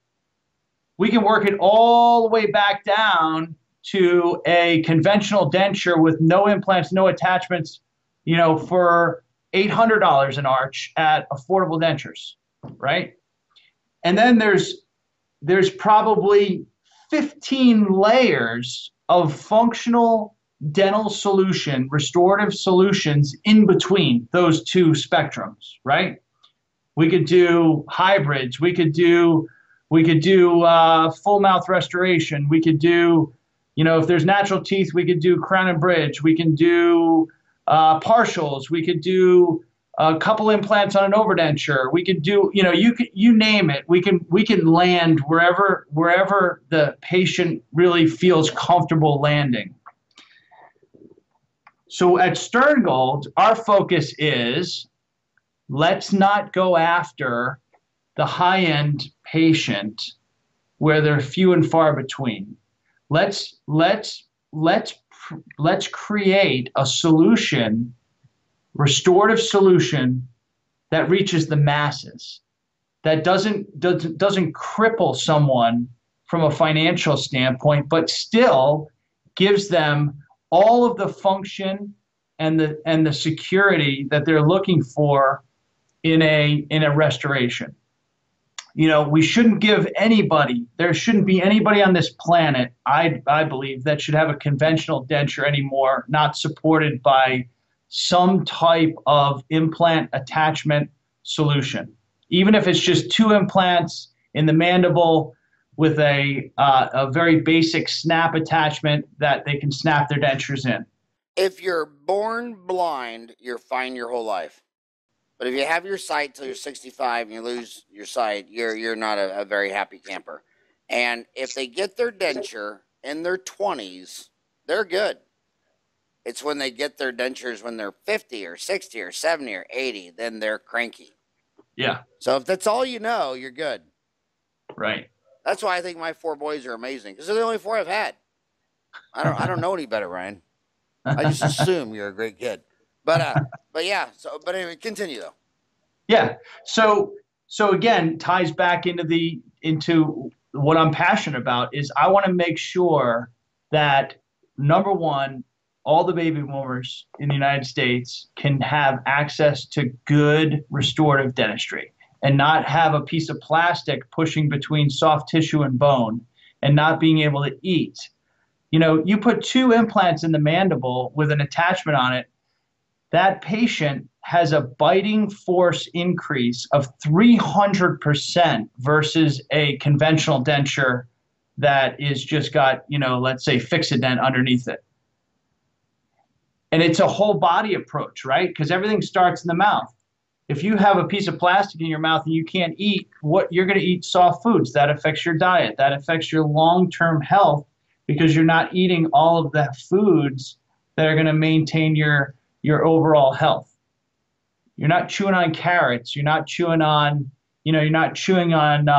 B: We can work it all the way back down to a conventional denture with no implants, no attachments, you know, for $800 an arch at affordable dentures, right? And then there's probably 15 layers of functional dental solution, restorative solutions in between those two spectrums, right? We could do hybrids. We could do full mouth restoration. We could do, you know, if there's natural teeth, we could do crown and bridge. We can do partials. We could do a couple implants on an overdenture. We could do, you know, you name it. We can land wherever the patient really feels comfortable landing. So at Sterngold, our focus is, let's not go after the high-end patient where they're few and far between. Let's create a solution, restorative solution, that reaches the masses, that doesn't cripple someone from a financial standpoint, but still gives them all of the function and the security that they're looking for in a restoration. You know, we shouldn't give anybody, there shouldn't be anybody on this planet, I believe, that should have a conventional denture anymore, not supported by some type of implant attachment solution. Even if it's just 2 implants in the mandible with a very basic snap attachment that they can snap their dentures in.
A: If you're born blind, you're fine your whole life. But if you have your sight till you're 65 and you lose your sight, you're not a very happy camper. And if they get their denture in their 20s, they're good. It's when they get their dentures when they're 50 or 60 or 70 or 80, then they're cranky.
B: Yeah.
A: So if that's all you know, you're good.
B: Right.
A: That's why I think my 4 boys are amazing, because they're the only 4 I've had. I don't know any better, Ryan. I just assume you're a great kid. But yeah. But anyway, continue though.
B: Yeah. So again, ties back into what I'm passionate about is I want to make sure that, number one, all the baby boomers in the United States can have access to good restorative dentistry and not have a piece of plastic pushing between soft tissue and bone and not being able to eat. You know, you put 2 implants in the mandible with an attachment on it, that patient has a biting force increase of 300% versus a conventional denture that is just got, you know, let's say Fix-A-Dent underneath it. And it's a whole body approach, right? Because everything starts in the mouth. If you have a piece of plastic in your mouth and you can't eat, what you're going to eat soft foods. That affects your diet. That affects your long-term health because you're not eating all of the foods that are going to maintain your overall health. You're not chewing on carrots. You're not chewing on, you're not chewing on,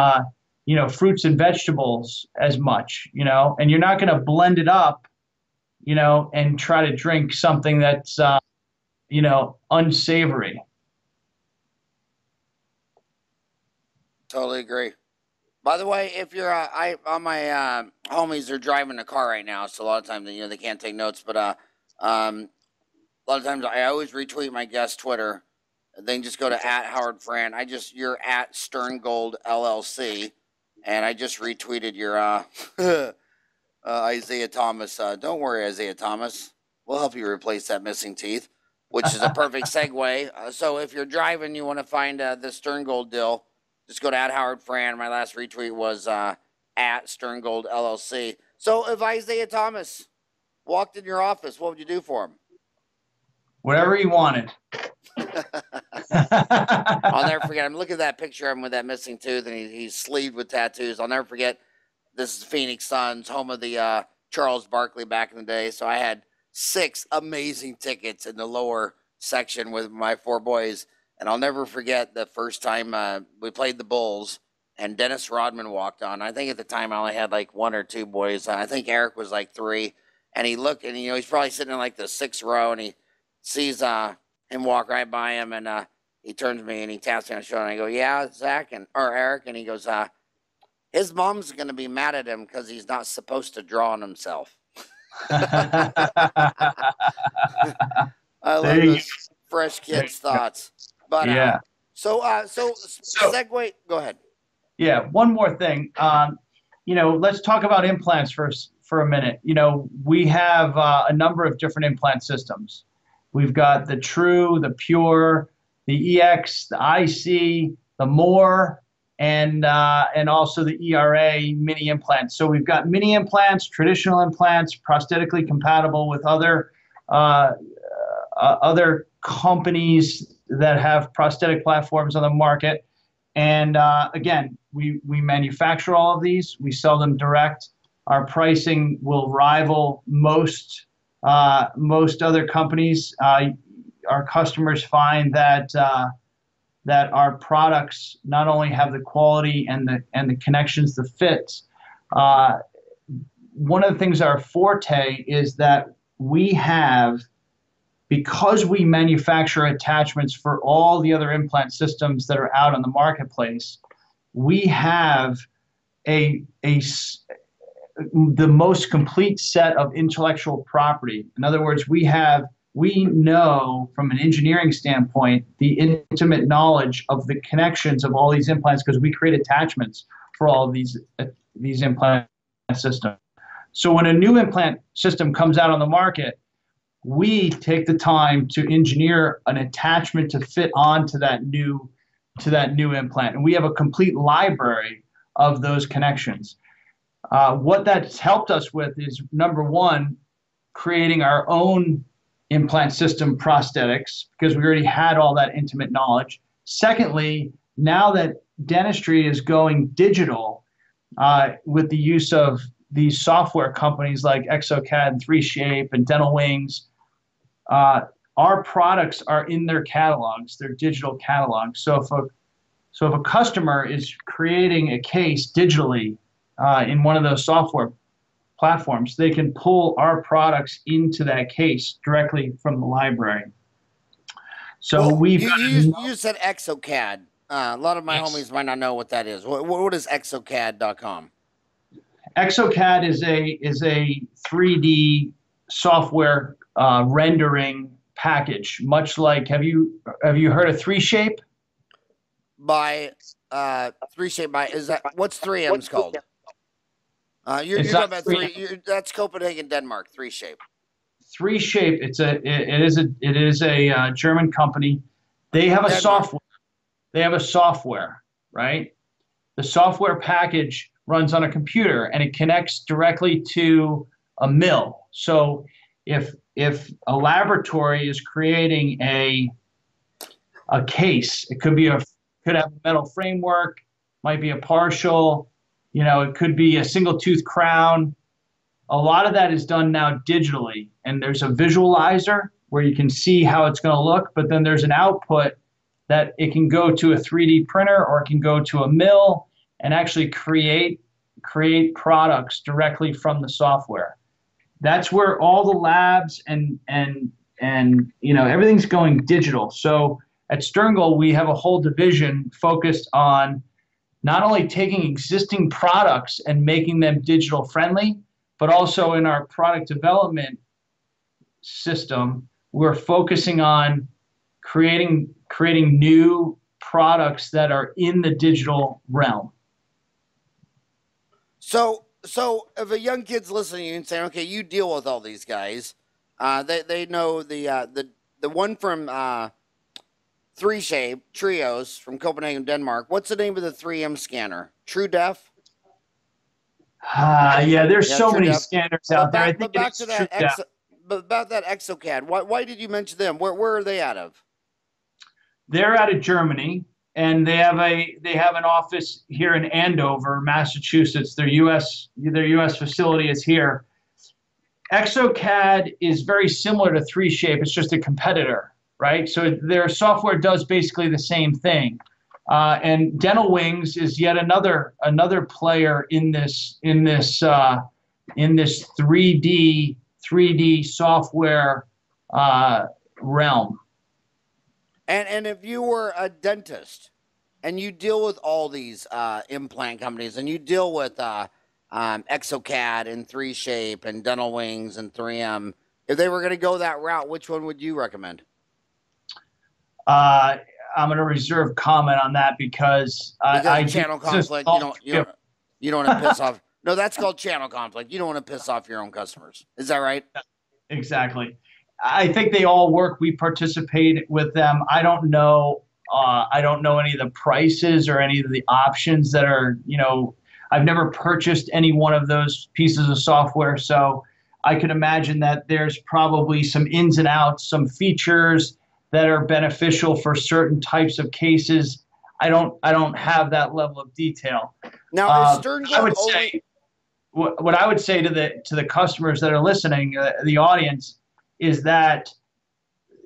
B: fruits and vegetables as much, and you're not going to blend it up, and try to drink something that's, unsavory.
A: Totally agree. By the way, if you're, all my homies are driving a car right now, so a lot of times, they can't take notes, but a lot of times I always retweet my guest Twitter. Then just go to @HowardFran. You're at Sterngold LLC, and I just retweeted your Isaiah Thomas. Don't worry, Isaiah Thomas. We'll help you replace that missing teeth, which is a perfect segue. So if you're driving, you want to find the Sterngold deal, just go to @HowardFran. My last retweet was at Sterngold LLC. So if Isaiah Thomas walked in your office, what would you do for him?
B: Whatever he wanted.
A: I'll never forget. I'm looking at that picture of him with that missing tooth, and he's sleeved with tattoos. I'll never forget. This is Phoenix Suns, home of the Charles Barkley back in the day. So I had 6 amazing tickets in the lower section with my 4 boys. And I'll never forget the first time we played the Bulls, and Dennis Rodman walked on. I think at the time I only had like 1 or 2 boys. I think Eric was like 3. And he looked, and he's probably sitting in like the 6th row, and he sees him walk right by him, and he turns to me and he taps me on the shoulder, and I go, "Yeah, Zach," or Eric, and he goes, "His mom's going to be mad at him because he's not supposed to draw on himself." I love those fresh kids' thoughts. But
B: yeah.
A: So segue. Go ahead.
B: Yeah. One more thing. Let's talk about implants for a minute. We have a number of different implant systems. We've got the True, the Pure, the EX, the IC, the More, and also the ERA mini implants. So we've got mini implants, traditional implants, prosthetically compatible with other companies that have prosthetic platforms on the market. And again, we manufacture all of these. We sell them direct. Our pricing will rival most other companies. Our customers find that our products not only have the quality and the connections, the fits. One of the things our forte is that we have, because we manufacture attachments for all the other implant systems that are out on the marketplace, we have the most complete set of intellectual property. In other words, we know from an engineering standpoint the intimate knowledge of the connections of all these implants, because we create attachments for all of these implant systems. So when a new implant system comes out on the market, we take the time to engineer an attachment to fit onto that new implant, and we have a complete library of those connections. What that's helped us with is, number one, creating our own implant system prosthetics, because we already had all that intimate knowledge. Secondly, now that dentistry is going digital with the use of these software companies like exocad and 3Shape and Dental Wings, our products are in their catalogs, their digital catalogs. So if a customer is creating a case digitally in one of those software platforms, they can pull our products into that case directly from the library. So
A: you said exocad. A lot of my homies might not know what that is. What is exocad.com?
B: exocad is a 3D software rendering package, much like have you heard of 3Shape?
A: By 3Shape by is that what's 3M's called? You're
B: It's
A: talking
B: not
A: about
B: 3M.
A: that's Copenhagen, Denmark. 3Shape.
B: 3Shape. It is a German company. They have a
A: Denmark.
B: software. They have a software, right? The software package runs on a computer and it connects directly to a mill. So if a laboratory is creating a case, it could have a metal framework, might be a partial, it could be a single tooth crown. A lot of that is done now digitally, and there's a visualizer where you can see how it's going to look, but then there's an output that it can go to a 3D printer or it can go to a mill and actually create products directly from the software. That's where all the labs and everything's going digital. So at Sterngold, we have a whole division focused on not only taking existing products and making them digital friendly, but also in our product development system, we're focusing on creating new products that are in the digital realm. So
A: if a young kid's listening to you and saying, okay, you deal with all these guys, they know the one from 3Shape, Trios from Copenhagen, Denmark. What's the name of the 3M scanner? True Def?
B: Yeah, there's so many
A: Def.
B: scanners out there. I think
A: back to that but about that ExoCAD, why did you mention them? Where are they out of?
B: They're out of Germany, and they have an office here in Andover, Massachusetts. Their U.S. facility is here. ExoCAD is very similar to 3Shape. It's just a competitor, right? So their software does basically the same thing. And Dental Wings is yet another player in this 3D software realm.
A: And if you were a dentist and you deal with all these implant companies and you deal with ExoCAD and 3Shape and Dental Wings and 3M, if they were going to go that route, which one would you recommend?
B: I'm going to reserve comment on that because I
A: channel conflict. You don't want to piss off. No, that's called channel conflict. You don't want to piss off your own customers. Is that right? Exactly.
B: I think they all work. We participate with them. I don't know any of the prices or any of the options that are, I've never purchased any one of those pieces of software. So I can imagine that there's probably some ins and outs, some features that are beneficial for certain types of cases. I don't have that level of detail.
A: Now, is Sterngold
B: I would say what I would say to the customers that are listening, the audience, is that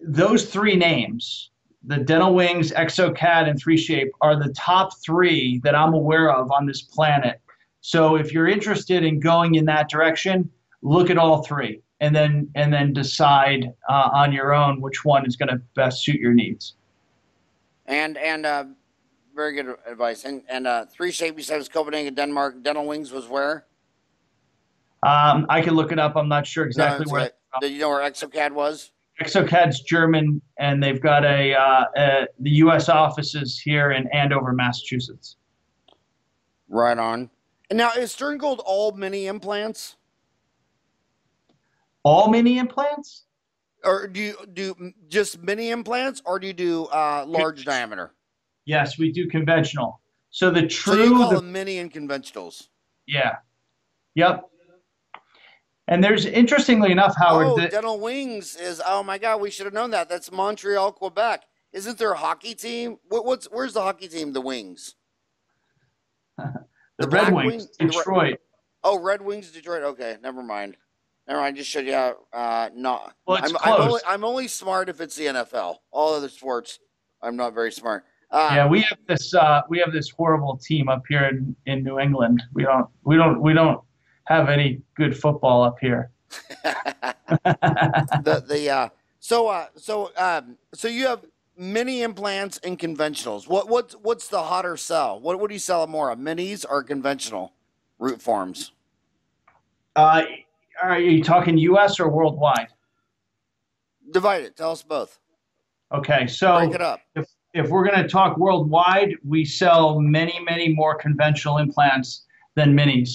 B: those three names, the Dental Wings, ExoCAD, and 3Shape, are the top three that I'm aware of on this planet. So if you're interested in going in that direction, look at all three and then decide on your own which one is going to best suit your needs.
A: And very good advice. And 3Shape, you said, was Copenhagen, Denmark. Dental Wings was where?
B: I can look it up. I'm not sure exactly where.
A: Right. Do you know where ExoCAD was?
B: ExoCAD's German, and they've got the U.S. offices here in Andover, Massachusetts.
A: Right on. And now, is Sterngold all mini implants?
B: All mini implants?
A: Or do you do just mini implants, or do you do large diameter?
B: Yes, we do conventional. So you
A: call them mini and conventionals.
B: Yeah. Yep. And there's, interestingly enough, Howard.
A: Dental Wings is, oh my God, we should have known that. That's Montreal, Quebec. Isn't there a hockey team? Where's the hockey team? The Wings.
B: the Red Wings, Detroit.
A: Red Wings, Detroit. Okay, never mind. Just showed you how. No,
B: well, it's close.
A: I'm only smart if it's the NFL. All other sports, I'm not very smart.
B: Yeah, we have this horrible team up here in New England. We don't have any good football up here.
A: So you have mini implants and conventionals. What's the hotter sell? What do you sell more of, minis or conventional root forms?
B: Are you talking U.S. or worldwide?
A: Divide it. Tell us both.
B: Okay,
A: Break
B: so
A: it up.
B: if we're going to talk worldwide, we sell many, many more conventional implants than minis.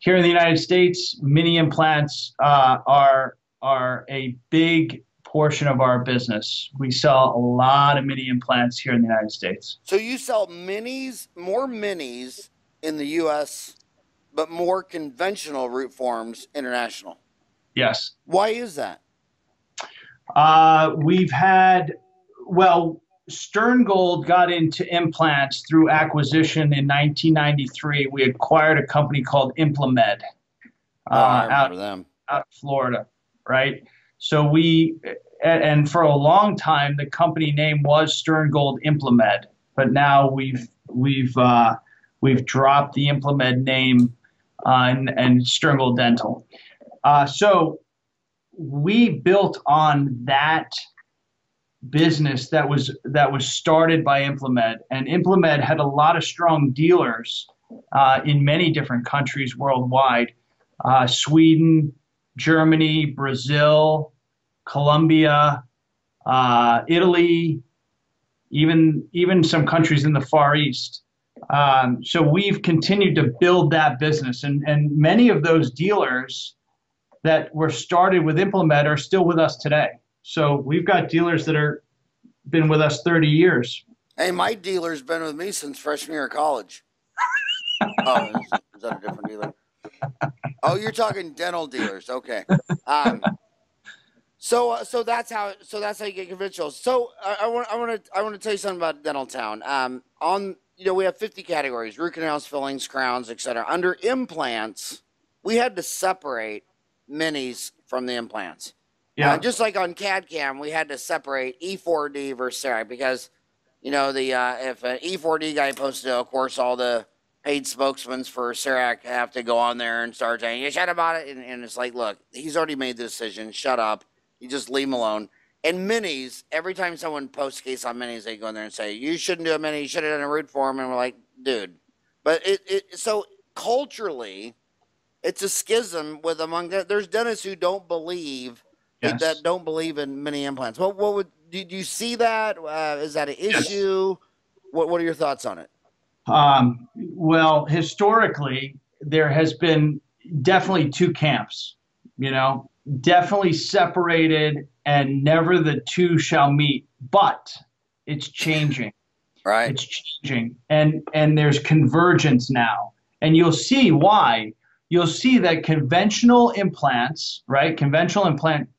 B: Here in the United States, mini implants are a big portion of our business. We sell a lot of mini implants here in the United States.
A: So you sell minis, more minis in the U.S., but more conventional root forms international.
B: Yes.
A: Why is that?
B: We've had, well, Sterngold got into implants through acquisition in 1993. We acquired a company called Implant
A: I remember them.
B: out of Florida, right? So and for a long time, the company name was Sterngold Implant, but now we've dropped the Implant name and Sterngold Dental. So we built on that business that was started by Implant, and Implant had a lot of strong dealers in many different countries worldwide: Sweden, Germany, Brazil, Colombia, Italy, even some countries in the Far East. So we've continued to build that business, and many of those dealers that were started with Implant are still with us today. So we've got dealers that are been with us 30 years.
A: Hey, my dealer's been with me since freshman year of college. Oh, is that a different dealer? Oh, you're talking dental dealers. Okay. So that's how you get conventional. So I want to tell you something about Dentaltown. We have 50 categories: root canals, fillings, crowns, etc. Under implants, we had to separate minis from the implants.
B: Yeah.
A: Just like on CAD/CAM, we had to separate E4D versus CEREC because, if an E4D guy posted, of course, all the paid spokesmen for CEREC have to go on there and start saying, "You shut about it," and it's like, look, he's already made the decision. Shut up. You just leave him alone. And minis, every time someone posts a case on minis, they go in there and say, "You shouldn't do a mini. You should have done a root form." And we're like, dude. But so culturally, it's a schism there's dentists who don't believe.
B: Yes.
A: That don't believe in mini implants. Do you see that? Is that an issue? What are your thoughts on it?
B: Well, historically, there has been definitely two camps, definitely separated, and never the two shall meet. But it's changing.
A: Right.
B: It's changing. And there's convergence now. And you'll see why. You'll see that conventional implants, right? Conventional implant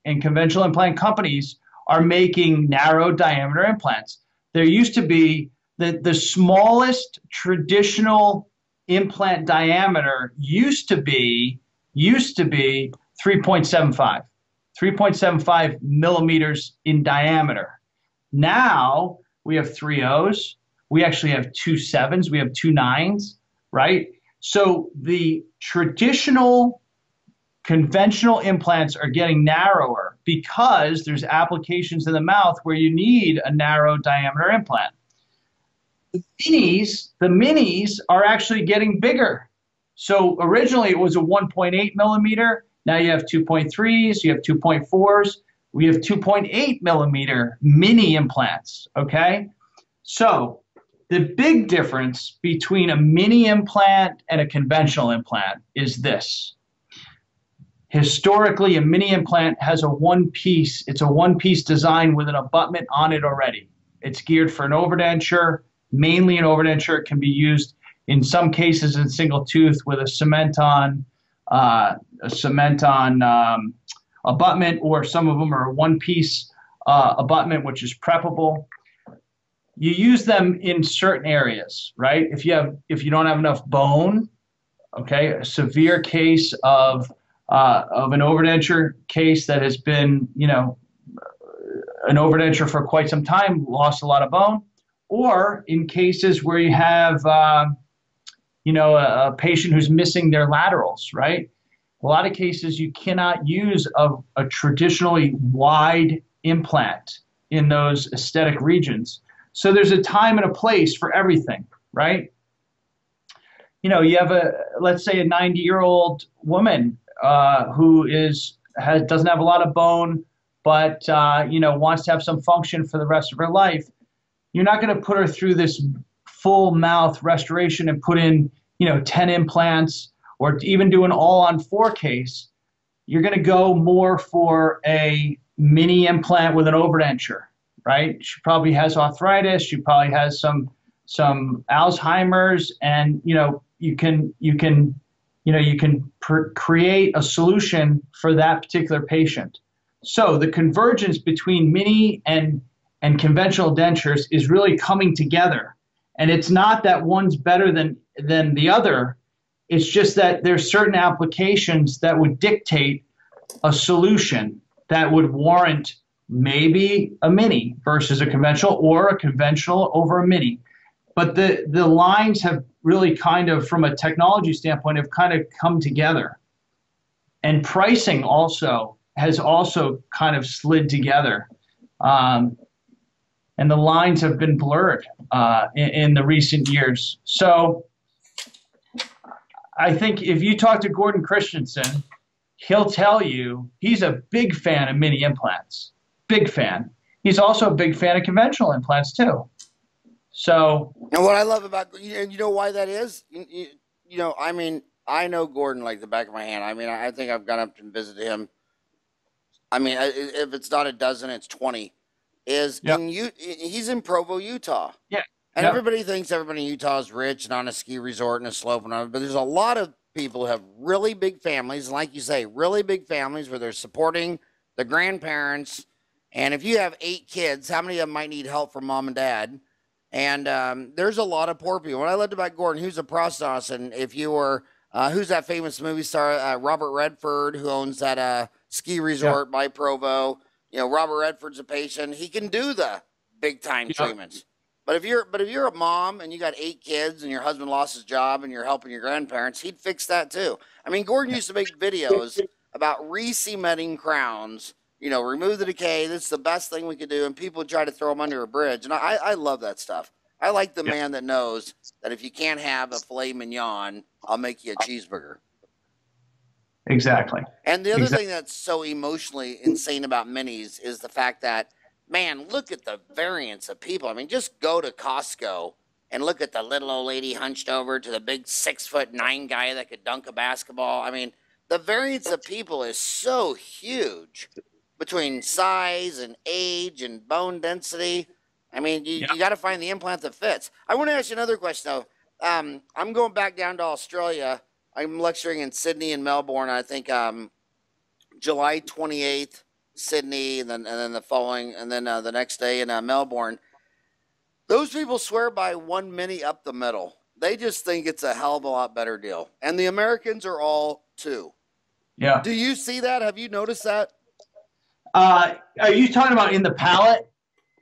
B: companies are making narrow diameter implants. There used to be the smallest traditional implant diameter used to be 3.75 millimeters in diameter. Now we have 3.0s. We actually have 2.7s. We have 2.9s, right? So the traditional conventional implants are getting narrower because there's applications in the mouth where you need a narrow diameter implant. The minis are actually getting bigger. So originally it was a 1.8 millimeter. Now you have 2.3s, you have 2.4s. We have 2.8 millimeter mini implants, okay? So the big difference between a mini implant and a conventional implant is this. Historically, a mini implant has it's a one-piece design with an abutment on it already. It's geared for an overdenture, mainly an overdenture. It can be used in some cases in single tooth with a cement-on abutment, or some of them are a one-piece abutment, which is preppable. You use them in certain areas, right? If you don't have enough bone, okay, a severe case of an overdenture case that has been, an overdenture for quite some time, lost a lot of bone, or in cases where you have, a patient who's missing their laterals, right? A lot of cases you cannot use a traditionally wide implant in those aesthetic regions. So there's a time and a place for everything, right? You have let's say a 90-year-old woman who doesn't have a lot of bone, but wants to have some function for the rest of her life, you're not going to put her through this full mouth restoration and put in 10 implants or even do an all-on-4 case. You're going to go more for a mini implant with an overdenture, right? She probably has arthritis. She probably has some Alzheimer's, and you can create a solution for that particular patient. So the convergence between mini and conventional dentures is really coming together. And it's not that one's better than the other. It's just that there's certain applications that would dictate a solution that would warrant maybe a mini versus a conventional, or a conventional over a mini. But the lines have really kind of, from a technology standpoint, have kind of come together. And pricing has also kind of slid together. And the lines have been blurred in the recent years. So I think if you talk to Gordon Christensen, he'll tell you he's a big fan of mini implants. Big fan. He's also a big fan of conventional implants too. So,
A: and what I love about, why that is? I know Gordon like the back of my hand. I mean, I think I've gone up and visited him. I mean, if it's not a dozen, it's 20. He's in Provo, Utah.
B: Yeah.
A: And everybody thinks everybody in Utah is rich and on a ski resort and a slope and all, but there's a lot of people who have really big families, and like you say, really big families where they're supporting the grandparents. And if you have 8 kids, how many of them might need help from mom and dad? And there's a lot of poor people. What I loved about Gordon, who's a prosthodontist, and if you were, who's that famous movie star, Robert Redford, who owns that ski resort by Provo. Robert Redford's a patient. He can do the big time treatments. But if you're a mom and you got 8 kids and your husband lost his job and you're helping your grandparents, he'd fix that too. I mean, Gordon used to make videos about re-cementing crowns. Remove the decay. This is the best thing we could do. And people try to throw them under a bridge. And I love that stuff. I like the man that knows that if you can't have a filet mignon, I'll make you a cheeseburger.
B: Exactly.
A: And the other thing that's so emotionally insane about minis is the fact that, man, look at the variance of people. I mean, just go to Costco and look at the little old lady hunched over to the big 6'9" guy that could dunk a basketball. I mean, the variance of people is so huge between size and age and bone density. I mean, you got to find the implant that fits. I want to ask you another question, though. I'm going back down to Australia. I'm lecturing in Sydney and Melbourne. I think July 28th, Sydney, and then the following, and then the next day in Melbourne. Those people swear by one mini up the middle. They just think it's a hell of a lot better deal. And the Americans are all too.
B: Yeah.
A: Do you see that? Have you noticed that?
B: Are you talking about in the palate?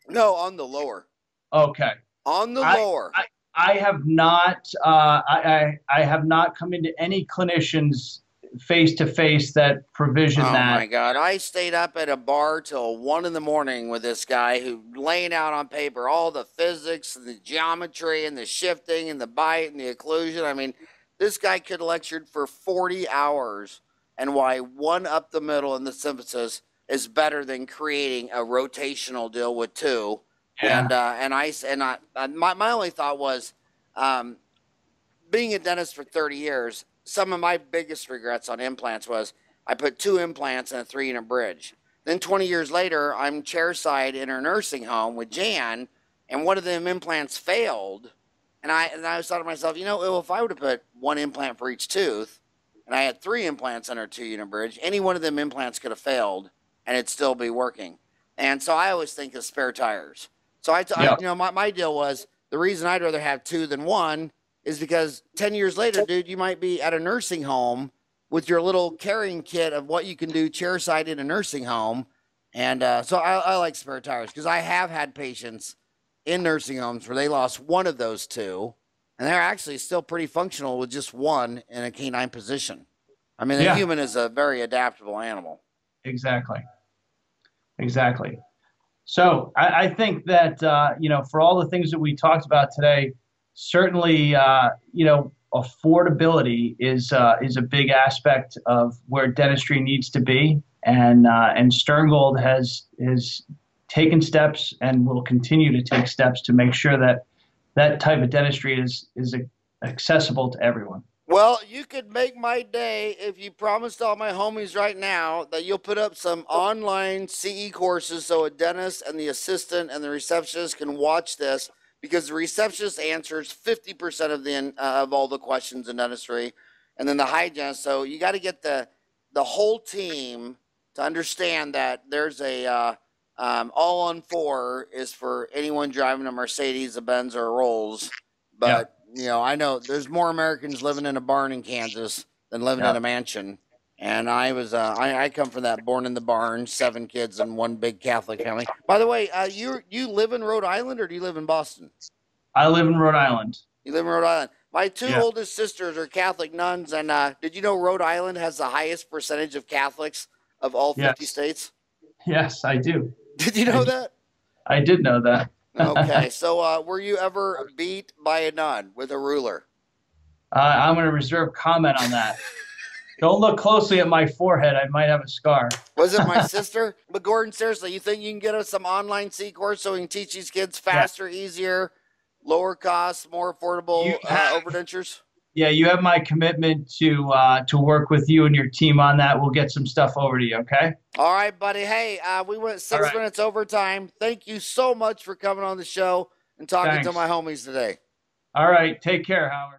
A: No, on the lower.
B: Okay.
A: On the lower.
B: I have not. I have not come into any clinicians face to face that provision that.
A: Oh my God! I stayed up at a bar till 1 in the morning with this guy who laying out on paper all the physics and the geometry and the shifting and the bite and the occlusion. I mean, this guy could have lectured for 40 hours and why one up the middle in the symphysis is better than creating a rotational deal with 2. Yeah. My only thought was, being a dentist for 30 years, some of my biggest regrets on implants was I put 2 implants and a 3-unit bridge. Then 20 years later, I'm chairside in her nursing home with Jan, and one of them implants failed. And I thought to myself, if I would have put 1 implant for each tooth, and I had 3 implants on her 2-unit bridge, any one of them implants could have failed, and it'd still be working. And so I always think of spare tires. So my deal was, the reason I'd rather have 2 than 1 is because 10 years later, dude, you might be at a nursing home with your little carrying kit of what you can do chairside in a nursing home. And so I like spare tires because I have had patients in nursing homes where they lost one of those 2, and they're actually still pretty functional with just 1 in a canine position. I mean, the human is a very adaptable animal. Exactly.
B: So I think that, for all the things that we talked about today, certainly, affordability is a big aspect of where dentistry needs to be. and Sterngold has taken steps and will continue to take steps to make sure that that type of dentistry is accessible to everyone.
A: Well, you could make my day if you promised all my homies right now that you'll put up some online CE courses so a dentist and the assistant and the receptionist can watch this, because the receptionist answers 50% of all the questions in dentistry, and then the hygienist. So you got to get the whole team to understand that there's a all on four is for anyone driving a Mercedes, a Benz, or a Rolls, but. Yeah. I know there's more Americans living in a barn in Kansas than living in a mansion. And I come from that born in the barn, 7 kids and one big Catholic family. By the way, you live in Rhode Island, or do you live in Boston?
B: I live in Rhode Island.
A: You live in Rhode Island. My 2 oldest sisters are Catholic nuns, and did you know Rhode Island has the highest percentage of Catholics of all 50 states?
B: Yes, I do.
A: Did you know that?
B: I did know that.
A: Okay, so were you ever beat by a nun with a ruler?
B: I'm going to reserve comment on that. Don't look closely at my forehead. I might have a scar.
A: Was it my sister? But Gordon, seriously, you think you can get us some online C course so we can teach these kids faster, easier, lower costs, more affordable overdentures? Yeah,
B: you have my commitment to work with you and your team on that. We'll get some stuff over to you, okay?
A: All right, buddy. Hey, we went 6 minutes over time. Thank you so much for coming on the show and talking to my homies today.
B: All right. Take care, Howard.